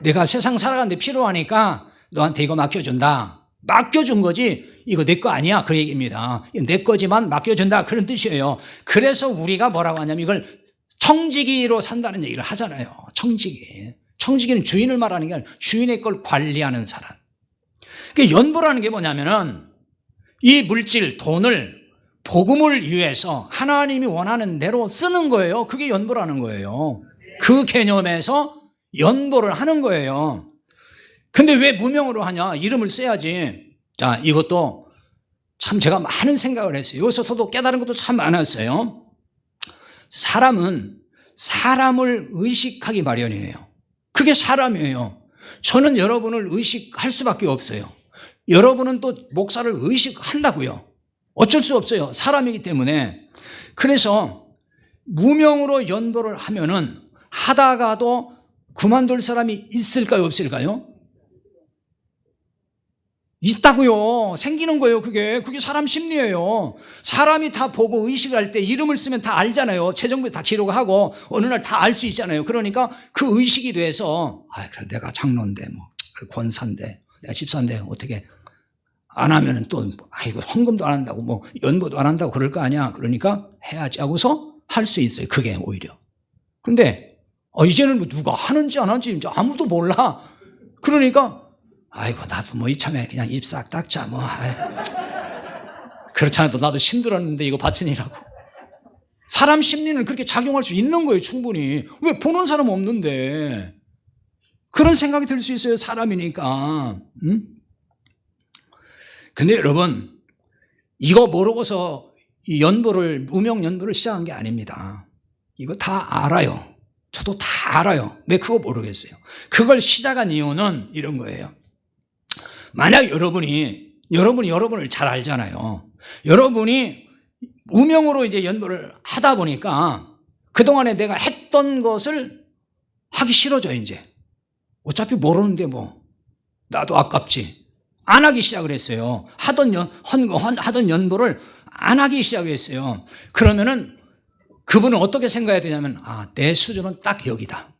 내가 세상 살아가는데 필요하니까 너한테 이거 맡겨준다. 맡겨준 거지 이거 내 거 아니야 그 얘기입니다. 내 거지만 맡겨준다 그런 뜻이에요. 그래서 우리가 뭐라고 하냐면 이걸 청지기로 산다는 얘기를 하잖아요. 청지기는 주인을 말하는 게 아니라 주인의 걸 관리하는 사람. 그러니까 연보라는 게 뭐냐면은 이 물질 돈을 복음을 위해서 하나님이 원하는 대로 쓰는 거예요. 그게 연보라는 거예요. 그 개념에서 연보를 하는 거예요. 근데 왜 무명으로 하냐? 이름을 써야지. 자, 이것도 참 제가 많은 생각을 했어요. 여기서 저도 깨달은 것도 참 많았어요. 사람은 사람을 의식하기 마련이에요. 그게 사람이에요. 저는 여러분을 의식할 수밖에 없어요. 여러분은 또 목사를 의식한다고요. 어쩔 수 없어요. 사람이기 때문에. 그래서 무명으로 연보를 하면은 하다가도 그만둘 사람이 있을까요? 없을까요? 있다고요. 생기는 거예요. 그게 사람 심리예요. 사람이 다 보고 의식을 할 때 이름을 쓰면 다 알잖아요. 최종부에 다 기록하고 어느 날 다 알 수 있잖아요. 그러니까 그 의식이 돼서 그래 내가 장로인데 권사인데 내가 집사인데 어떻게 안 하면은 또 이거 헌금도 안 한다고 연보도 안 한다고 그럴 거 아니야. 그러니까 해야지 하고서 할 수 있어요. 그게 오히려. 근데 이제는 누가 하는지 안 하는지 아무도 몰라. 그러니까 나도 이참에 그냥 입 싹 닦자 그렇지 않아도 나도 힘들었는데 이거 바치니라고. 사람 심리는 그렇게 작용할 수 있는 거예요. 충분히. 왜 보는 사람 없는데 그런 생각이 들 수 있어요. 사람이니까. 근데 여러분 이거 모르고서 이 무명 연보를 시작한 게 아닙니다. 이거 다 알아요. 저도 다 알아요. 왜 그거 모르겠어요. 그걸 시작한 이유는 이런 거예요. 만약 여러분이 여러분을 잘 알잖아요. 여러분이 무명으로 이제 연보를 하다 보니까 그동안에 내가 했던 것을 하기 싫어져, 이제. 어차피 모르는데 나도 아깝지. 안 하기 시작을 했어요. 하던 연보를 안 하기 시작을 했어요. 그러면은 그분은 어떻게 생각해야 되냐면, 내 수준은 딱 여기다.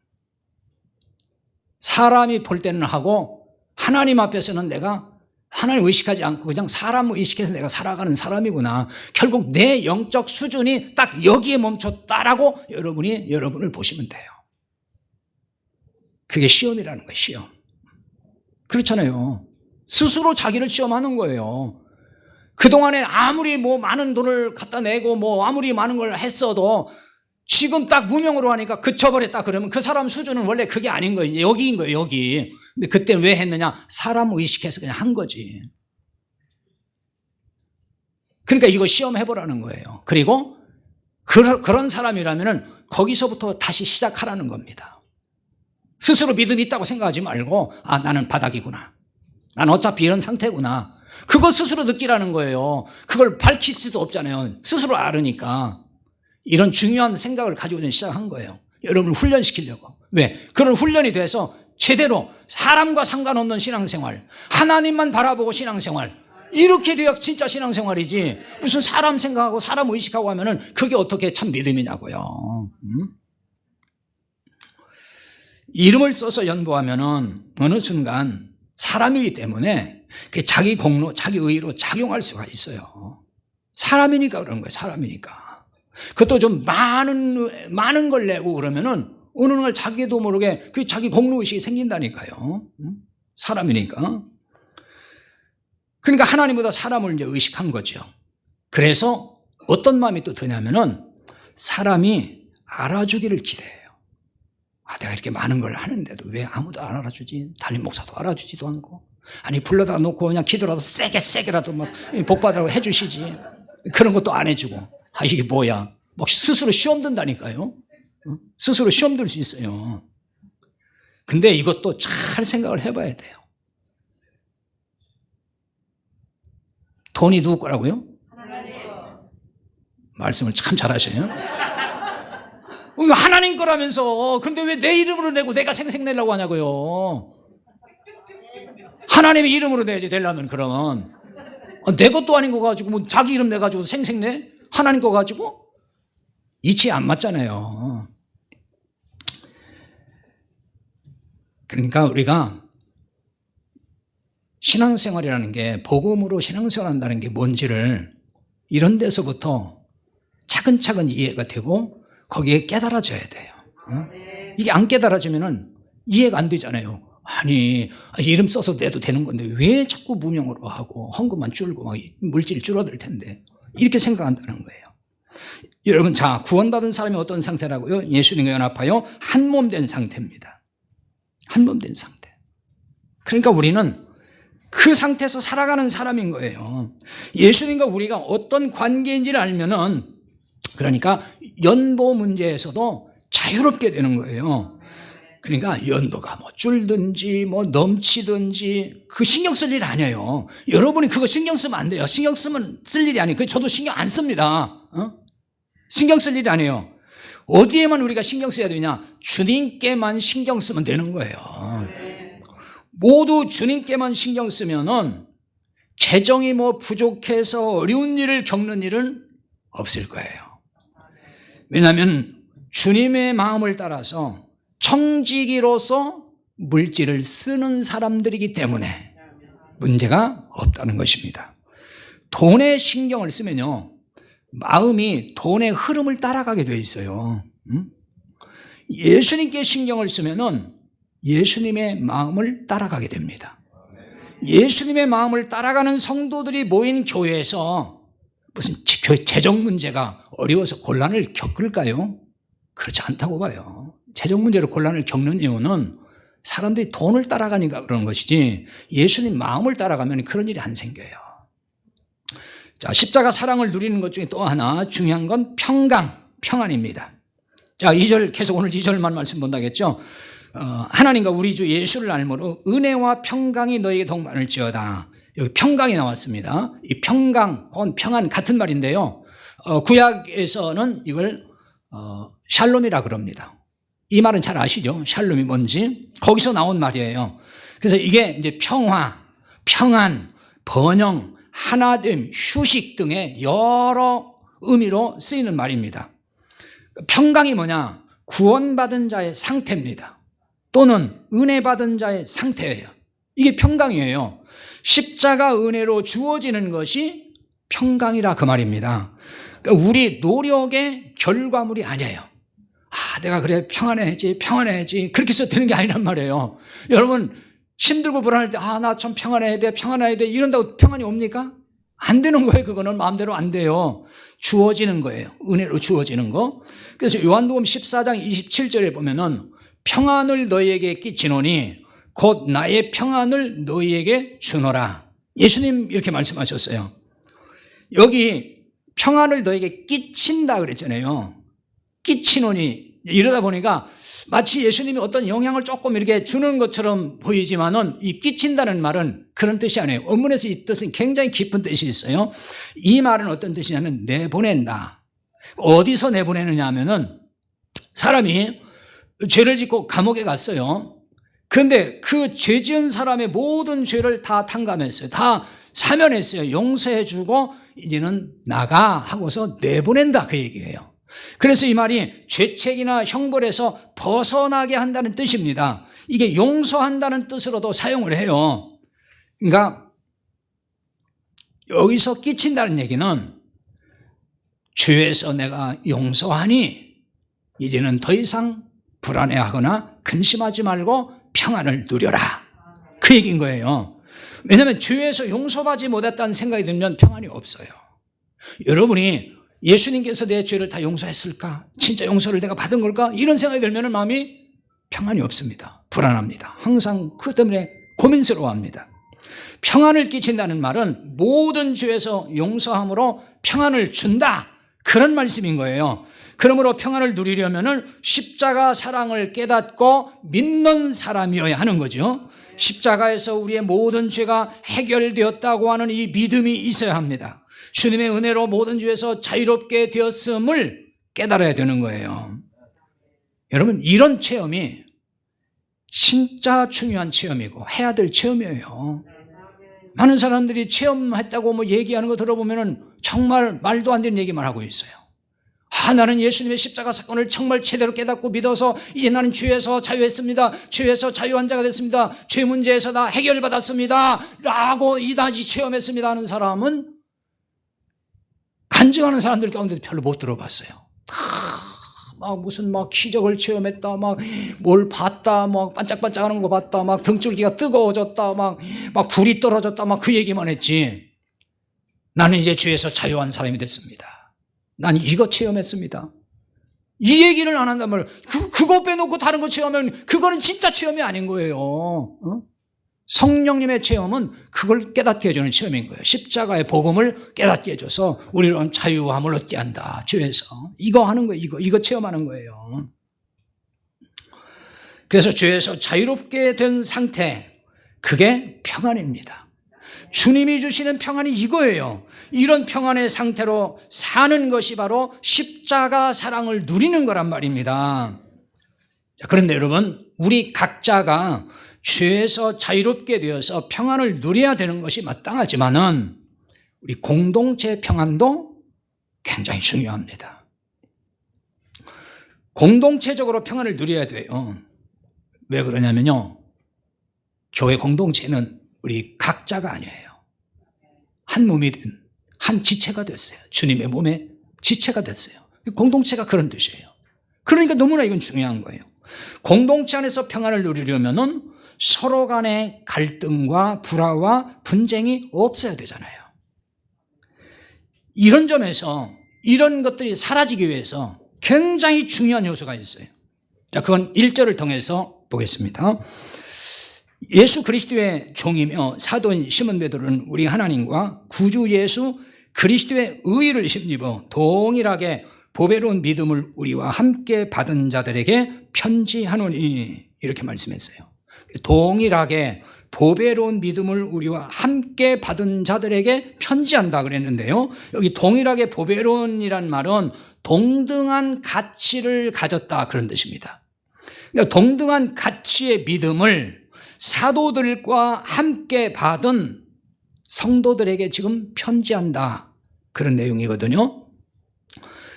사람이 볼 때는 하고, 하나님 앞에서는 내가 하나님 의식하지 않고 그냥 사람 의식해서 내가 살아가는 사람이구나. 결국 내 영적 수준이 딱 여기에 멈췄다라고 여러분을 보시면 돼요. 그게 시험이라는 거예요, 시험. 그렇잖아요. 스스로 자기를 시험하는 거예요. 그동안에 아무리 많은 돈을 갖다 내고 아무리 많은 걸 했어도 지금 딱 무명으로 하니까 그쳐버렸다 그러면 그 사람 수준은 원래 그게 아닌 거예요. 이제 여기인 거예요, 여기. 근데 그때 왜 했느냐? 사람 의식해서 그냥 한 거지. 그러니까 이거 시험해보라는 거예요. 그리고 그런 사람이라면 거기서부터 다시 시작하라는 겁니다. 스스로 믿음이 있다고 생각하지 말고 나는 바닥이구나. 난 어차피 이런 상태구나. 그거 스스로 느끼라는 거예요. 그걸 밝힐 수도 없잖아요. 스스로 알으니까. 이런 중요한 생각을 가지고 시작한 거예요. 여러분을 훈련시키려고. 왜? 그런 훈련이 돼서 제대로 사람과 상관없는 신앙생활, 하나님만 바라보고 신앙생활, 이렇게 돼야 진짜 신앙생활이지. 무슨 사람 생각하고 사람 의식하고 하면은 그게 어떻게 참 믿음이냐고요. 이름을 써서 연보하면은 어느 순간 사람이기 때문에 자기 공로, 자기 의로 작용할 수가 있어요. 사람이니까 그러는 거예요. 사람이니까. 그것도 좀 많은 걸 내고 그러면은 어느 날 자기도 모르게 그 자기 공로의식이 생긴다니까요. 사람이니까. 그러니까 하나님보다 사람을 이제 의식한 거죠. 그래서 어떤 마음이 또 드냐면은 사람이 알아주기를 기대해요. 내가 이렇게 많은 걸 하는데도 왜 아무도 안 알아주지? 담임 목사도 알아주지도 않고. 아니, 불러다 놓고 그냥 기도라도 세게라도 막 복받으라고 해주시지. 그런 것도 안 해주고. 이게 뭐야? 막 스스로 시험 든다니까요. 스스로 시험 들 수 있어요. 근데 이것도 잘 생각을 해봐야 돼요. 돈이 누구 거라고요? 말씀을 참 잘하셔요. 이거 하나님 거라면서. 근데 왜 내 이름으로 내고 내가 생색내려고 하냐고요. 하나님의 이름으로 내야지 되려면. 그러면 내 것도 아닌 거 가지고 뭐 자기 이름 내가지고 생색내? 하나님 거 가지고? 이치에 안 맞잖아요. 그러니까 우리가 신앙생활이라는 게, 복음으로 신앙생활 한다는 게 뭔지를 이런 데서부터 차근차근 이해가 되고 거기에 깨달아져야 돼요. 이게 안 깨달아지면은 이해가 안 되잖아요. 아니, 이름 써서 내도 되는 건데 왜 자꾸 무명으로 하고 헌금만 줄고 막 물질이 줄어들 텐데, 이렇게 생각한다는 거예요. 여러분, 자, 구원받은 사람이 어떤 상태라고요? 예수님과 연합하여 한 몸 된 상태입니다. 한 몸 된 상태. 그러니까 우리는 그 상태에서 살아가는 사람인 거예요. 예수님과 우리가 어떤 관계인지를 알면은, 그러니까 연보 문제에서도 자유롭게 되는 거예요. 그러니까 연보가 뭐 줄든지 뭐 넘치든지 그 신경 쓸 일 아니에요. 여러분이 그거 신경 쓰면 안 돼요. 신경 쓰면 쓸 일이 아니에요. 저도 신경 안 씁니다. 신경 쓸 일이 아니에요. 어디에만 우리가 신경 써야 되냐? 주님께만 신경 쓰면 되는 거예요. 모두 주님께만 신경 쓰면은 재정이 뭐 부족해서 어려운 일을 겪는 일은 없을 거예요. 왜냐하면 주님의 마음을 따라서 청지기로서 물질을 쓰는 사람들이기 때문에 문제가 없다는 것입니다. 돈에 신경을 쓰면요, 마음이 돈의 흐름을 따라가게 돼 있어요. 예수님께 신경을 쓰면은 예수님의 마음을 따라가게 됩니다. 예수님의 마음을 따라가는 성도들이 모인 교회에서 무슨 교회 재정 문제가 어려워서 곤란을 겪을까요? 그렇지 않다고 봐요. 재정 문제로 곤란을 겪는 이유는 사람들이 돈을 따라가니까 그러는 것이지, 예수님 마음을 따라가면 그런 일이 안 생겨요. 자, 십자가 사랑을 누리는 것 중에 또 하나 중요한 건 평안입니다. 자, 2절, 계속 오늘 2절만 말씀 본다겠죠. 하나님과 우리 주 예수를 알므로 은혜와 평강이 너에게 동반할지어다. 여기 평강이 나왔습니다. 이 평강 혹은 평안 같은 말인데요, 구약에서는 이걸 샬롬이라 그럽니다. 이 말은 잘 아시죠? 샬롬이 뭔지. 거기서 나온 말이에요. 그래서 이게 이제 평화, 평안, 번영, 하나됨, 휴식 등의 여러 의미로 쓰이는 말입니다. 평강이 뭐냐? 구원받은 자의 상태입니다. 또는 은혜 받은 자의 상태예요. 이게 평강이에요. 십자가 은혜로 주어지는 것이 평강이라 그 말입니다. 그러니까 우리 노력의 결과물이 아니에요. 내가 그래 평안해야지 그렇게 해서 되는 게 아니란 말이에요. 여러분, 힘들고 불안할 때 나 좀 평안해야 돼 이런다고 평안이 옵니까? 안 되는 거예요. 그거는 마음대로 안 돼요. 주어지는 거예요. 은혜로 주어지는 거. 그래서 요한복음 14장 27절에 보면은 평안을 너희에게 끼치노니 곧 나의 평안을 너희에게 주노라. 예수님 이렇게 말씀하셨어요. 여기 평안을 너에게 끼친다 그랬잖아요. 끼치노니, 이러다 보니까 마치 예수님이 어떤 영향을 조금 이렇게 주는 것처럼 보이지만은 이 끼친다는 말은 그런 뜻이 아니에요. 원문에서 이 뜻은 굉장히 깊은 뜻이 있어요. 이 말은 어떤 뜻이냐면 내보낸다. 어디서 내보내느냐 하면은 사람이 죄를 짓고 감옥에 갔어요. 그런데 그 죄 지은 사람의 모든 죄를 다 탕감했어요. 다 사면했어요. 용서해주고 이제는 나가 하고서 내보낸다, 그 얘기예요. 그래서 이 말이 죄책이나 형벌에서 벗어나게 한다는 뜻입니다. 이게 용서한다는 뜻으로도 사용을 해요. 그러니까 여기서 끼친다는 얘기는 죄에서 내가 용서하니 이제는 더 이상 불안해하거나 근심하지 말고 평안을 누려라, 그 얘기인 거예요. 왜냐하면 죄에서 용서받지 못했다는 생각이 들면 평안이 없어요. 여러분이 예수님께서 내 죄를 다 용서했을까? 진짜 용서를 내가 받은 걸까? 이런 생각이 들면 마음이 평안이 없습니다. 불안합니다. 항상 그것 때문에 고민스러워합니다. 평안을 끼친다는 말은 모든 죄에서 용서함으로 평안을 준다, 그런 말씀인 거예요. 그러므로 평안을 누리려면 십자가 사랑을 깨닫고 믿는 사람이어야 하는 거죠. 십자가에서 우리의 모든 죄가 해결되었다고 하는 이 믿음이 있어야 합니다. 주님의 은혜로 모든 죄에서 자유롭게 되었음을 깨달아야 되는 거예요. 여러분, 이런 체험이 진짜 중요한 체험이고 해야 될 체험이에요. 많은 사람들이 체험했다고 뭐 얘기하는 거 들어보면 정말 말도 안 되는 얘기만 하고 있어요. 나는 예수님의 십자가 사건을 정말 제대로 깨닫고 믿어서 이제 나는 죄에서 자유했습니다. 죄에서 자유한 자가 됐습니다. 죄 문제에서 다 해결받았습니다 라고 이다지 체험했습니다 하는 사람은 간증하는 사람들 가운데도 별로 못 들어봤어요. 막 무슨 막 기적을 체험했다, 막 뭘 봤다, 막 반짝반짝하는 거 봤다, 막 등줄기가 뜨거워졌다, 막 불이 떨어졌다, 막 그 얘기만 했지. 나는 이제 죄에서 자유한 사람이 됐습니다. 난 이거 체험했습니다. 이 얘기를 안 한단 말이에요. 그거 빼놓고 다른 거 체험하면 그거는 진짜 체험이 아닌 거예요. 성령님의 체험은 그걸 깨닫게 해주는 체험인 거예요. 십자가의 복음을 깨닫게 해줘서 우리는 자유함을 얻게 한다, 죄에서. 이거 하는 거예요. 이거 체험하는 거예요. 그래서 죄에서 자유롭게 된 상태, 그게 평안입니다. 주님이 주시는 평안이 이거예요. 이런 평안의 상태로 사는 것이 바로 십자가 사랑을 누리는 거란 말입니다. 자, 그런데 여러분, 우리 각자가 죄에서 자유롭게 되어서 평안을 누려야 되는 것이 마땅하지만은 우리 공동체 평안도 굉장히 중요합니다. 공동체적으로 평안을 누려야 돼요. 왜 그러냐면요, 교회 공동체는 우리 각자가 아니에요. 한 몸이 된, 한 지체가 됐어요. 주님의 몸의 지체가 됐어요. 공동체가 그런 뜻이에요. 그러니까 너무나 이건 중요한 거예요. 공동체 안에서 평안을 누리려면은 서로 간의 갈등과 불화와 분쟁이 없어야 되잖아요. 이런 점에서 이런 것들이 사라지기 위해서 굉장히 중요한 요소가 있어요. 자, 그건 1절을 통해서 보겠습니다. 예수 그리스도의 종이며 사도인 시몬 베드로는 우리 하나님과 구주 예수 그리스도의 의의를 힘입어 동일하게 보배로운 믿음을 우리와 함께 받은 자들에게 편지하노니, 이렇게 말씀했어요. 동일하게 보배로운 믿음을 우리와 함께 받은 자들에게 편지한다 그랬는데요, 여기 동일하게 보배로운이란 말은 동등한 가치를 가졌다, 그런 뜻입니다. 그러니까 동등한 가치의 믿음을 사도들과 함께 받은 성도들에게 지금 편지한다, 그런 내용이거든요.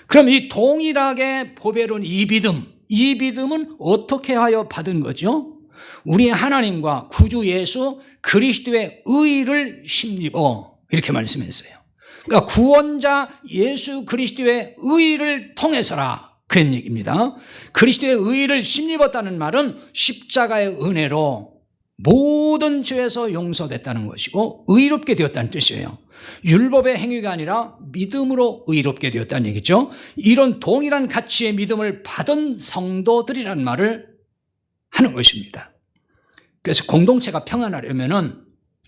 그럼 이 동일하게 보배로운 이 믿음은 어떻게 하여 받은 거죠? 우리 하나님과 구주 예수 그리스도의 의의를 힘입어, 이렇게 말씀했어요. 그러니까 구원자 예수 그리스도의 의의를 통해서라, 그런 얘기입니다. 그리스도의 의의를 힘입었다는 말은 십자가의 은혜로 모든 죄에서 용서됐다는 것이고 의롭게 되었다는 뜻이에요. 율법의 행위가 아니라 믿음으로 의롭게 되었다는 얘기죠. 이런 동일한 가치의 믿음을 받은 성도들이라는 말을 하는 것입니다. 그래서 공동체가 평안하려면은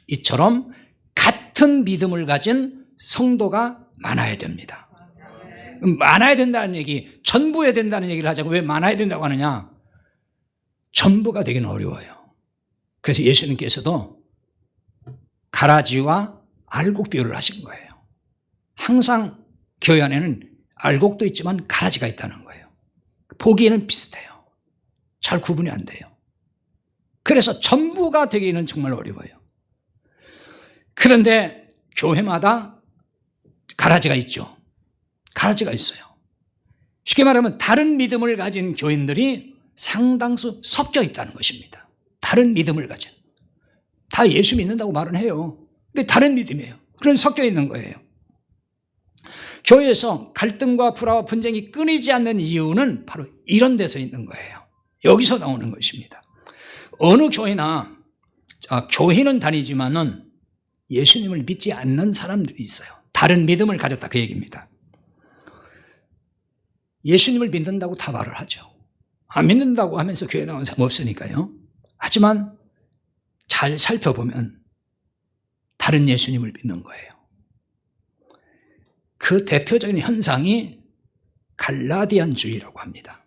이처럼 같은 믿음을 가진 성도가 많아야 됩니다. 많아야 된다는 얘기, 전부해야 된다는 얘기를 하자고 왜 많아야 된다고 하느냐? 전부가 되기는 어려워요. 그래서 예수님께서도 가라지와 알곡 비유를 하신 거예요. 항상 교회 안에는 알곡도 있지만 가라지가 있다는 거예요. 보기에는 비슷해요. 잘 구분이 안 돼요. 그래서 전부가 되기는 정말 어려워요. 그런데 교회마다 가라지가 있죠. 가라지가 있어요. 쉽게 말하면 다른 믿음을 가진 교인들이 상당수 섞여 있다는 것입니다. 다른 믿음을 가진. 다 예수 믿는다고 말은 해요. 근데 다른 믿음이에요. 그런 섞여 있는 거예요. 교회에서 갈등과 불화와 분쟁이 끊이지 않는 이유는 바로 이런 데서 있는 거예요. 여기서 나오는 것입니다. 어느 교회나 교회는 다니지만은 예수님을 믿지 않는 사람들이 있어요. 다른 믿음을 가졌다 그 얘기입니다. 예수님을 믿는다고 다 말을 하죠. 안 믿는다고 하면서 교회 나온 사람 없으니까요. 하지만 잘 살펴보면 다른 예수님을 믿는 거예요. 그 대표적인 현상이 갈라디안주의라고 합니다.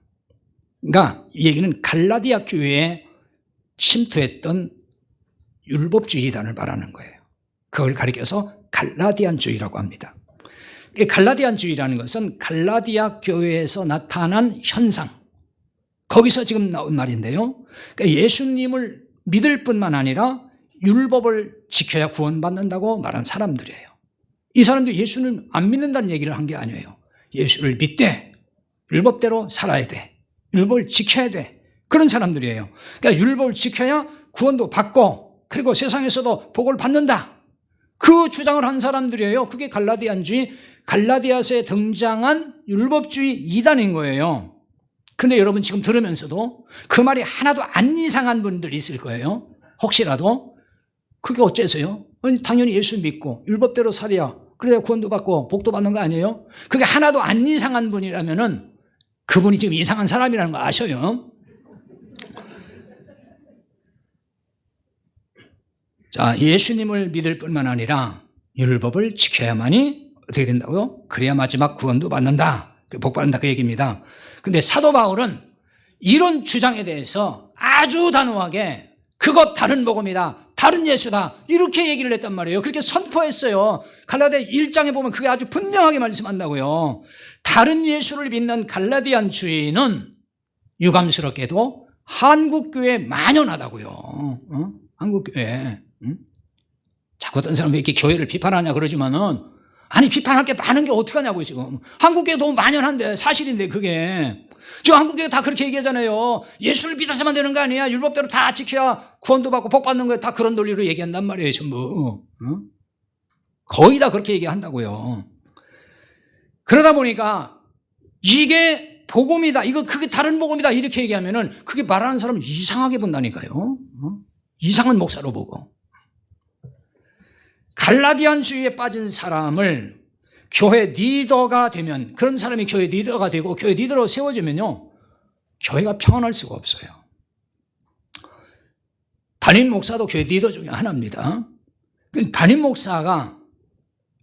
그러니까 이 얘기는 갈라디아 교회에 침투했던 율법주의단을 말하는 거예요. 그걸 가리켜서 갈라디안주의라고 합니다. 갈라디안주의라는 것은 갈라디아 교회에서 나타난 현상, 거기서 지금 나온 말인데요. 그러니까 예수님을 믿을 뿐만 아니라 율법을 지켜야 구원받는다고 말한 사람들이에요. 이 사람들이 예수는 안 믿는다는 얘기를 한 게 아니에요. 예수를 믿되 율법대로 살아야 돼. 율법을 지켜야 돼. 그런 사람들이에요. 그러니까 율법을 지켜야 구원도 받고 그리고 세상에서도 복을 받는다. 그 주장을 한 사람들이에요. 그게 갈라디안주의, 갈라디아서에 등장한 율법주의 이단인 거예요. 그런데 여러분 지금 들으면서도 그 말이 하나도 안 이상한 분들이 있을 거예요. 혹시라도 그게 어째서요? 아니, 당연히 예수 믿고 율법대로 살아야 그래야 구원도 받고 복도 받는 거 아니에요? 그게 하나도 안 이상한 분이라면은 그분이 지금 이상한 사람이라는 거 아셔요? 자, 예수님을 믿을 뿐만 아니라 율법을 지켜야만이 어떻게 된다고요? 그래야 마지막 구원도 받는다. 복 받는다 그 얘기입니다. 근데 사도 바울은 이런 주장에 대해서 아주 단호하게 그것 다른 복음이다. 다른 예수다. 이렇게 얘기를 했단 말이에요. 그렇게 선포했어요. 갈라디아 1장에 보면 그게 아주 분명하게 말씀한다고요. 다른 예수를 믿는 갈라디안주의는 유감스럽게도 한국교회에 만연하다고요. 한국교회. 자꾸 어떤 사람이 이렇게 교회를 비판하냐 그러지만은 아니 비판할 게 많은 게 어떡하냐고요 지금. 한국교회 너무 만연한데 사실인데 그게. 지금 한국교회 다 그렇게 얘기하잖아요. 예수를 믿어서만 되는 거 아니야. 율법대로 다 지켜야 구원도 받고 복 받는 거예요. 다 그런 논리로 얘기한단 말이에요 전부. 거의 다 그렇게 얘기한다고요. 그러다 보니까 이게 복음이다. 이거 그게 다른 복음이다. 이렇게 얘기하면은 그게 말하는 사람을 이상하게 본다니까요. 이상한 목사로 보고. 갈라디안주의에 빠진 사람을 교회 리더가 되면, 그런 사람이 교회 리더가 되고 교회 리더로 세워지면요 교회가 평안할 수가 없어요. 담임 목사도 교회 리더 중에 하나입니다. 담임 목사가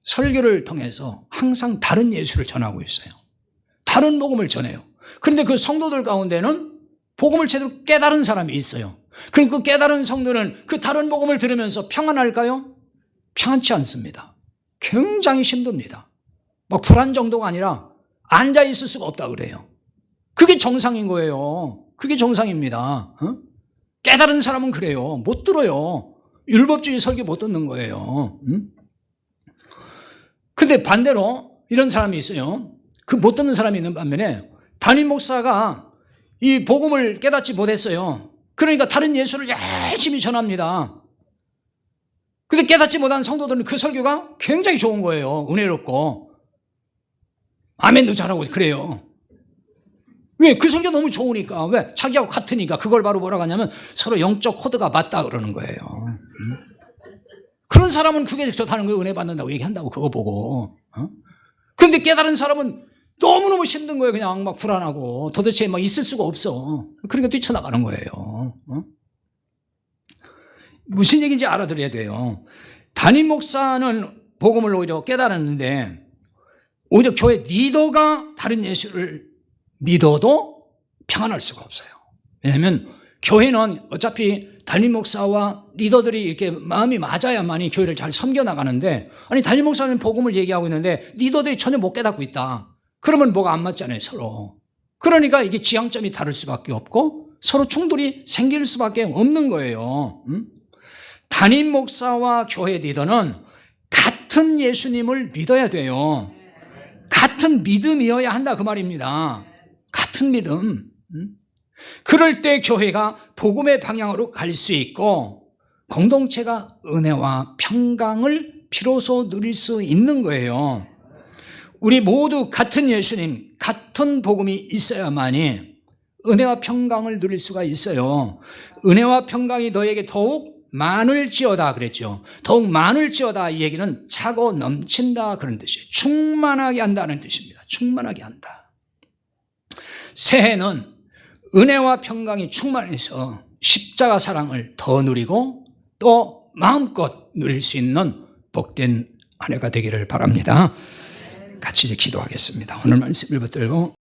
설교를 통해서 항상 다른 예수를 전하고 있어요. 다른 복음을 전해요. 그런데 그 성도들 가운데는 복음을 제대로 깨달은 사람이 있어요. 그럼 그 깨달은 성도는 그 다른 복음을 들으면서 평안할까요? 평안치 않습니다. 굉장히 힘듭니다. 막 불안 정도가 아니라 앉아 있을 수가 없다 그래요. 그게 정상인 거예요. 그게 정상입니다. 깨달은 사람은 그래요. 못 들어요. 율법주의 설교 못 듣는 거예요. 근데 반대로 이런 사람이 있어요. 그 못 듣는 사람이 있는 반면에 담임 목사가 이 복음을 깨닫지 못했어요. 그러니까 다른 예수를 열심히 전합니다. 근데 깨닫지 못한 성도들은 그 설교가 굉장히 좋은 거예요. 은혜롭고. 아멘도 잘하고 그래요. 왜? 그 설교 너무 좋으니까. 왜? 자기하고 같으니까. 그걸 바로 뭐라고 하냐면 서로 영적 코드가 맞다 그러는 거예요. 그런 사람은 그게 좋다는 거예요. 은혜 받는다고 얘기한다고 그거 보고. 그런데 깨달은 사람은 너무너무 힘든 거예요. 그냥 막 불안하고 도대체 막 있을 수가 없어. 그러니까 뛰쳐나가는 거예요. 무슨 얘기인지 알아들어야 돼요. 담임 목사는 복음을 오히려 깨달았는데 오히려 교회 리더가 다른 예수를 믿어도 평안할 수가 없어요. 왜냐하면 교회는 어차피 담임 목사와 리더들이 이렇게 마음이 맞아야만이 교회를 잘 섬겨나가는데, 아니 담임 목사는 복음을 얘기하고 있는데 리더들이 전혀 못 깨닫고 있다. 그러면 뭐가 안 맞잖아요, 서로. 그러니까 이게 지향점이 다를 수밖에 없고 서로 충돌이 생길 수밖에 없는 거예요. 담임 목사와 교회 리더는 같은 예수님을 믿어야 돼요. 같은 믿음이어야 한다 그 말입니다. 같은 믿음. 그럴 때 교회가 복음의 방향으로 갈 수 있고 공동체가 은혜와 평강을 비로소 누릴 수 있는 거예요. 우리 모두 같은 예수님, 같은 복음이 있어야만이 은혜와 평강을 누릴 수가 있어요. 은혜와 평강이 너에게 더욱 많을지어다 그랬죠. 더욱 많을지어다 이 얘기는 차고 넘친다 그런 뜻이에요. 충만하게 한다는 뜻입니다. 충만하게 한다. 새해는 은혜와 평강이 충만해서 십자가 사랑을 더 누리고 또 마음껏 누릴 수 있는 복된 한 해가 되기를 바랍니다. 같이 이제 기도하겠습니다. 오늘 말씀을 붙들고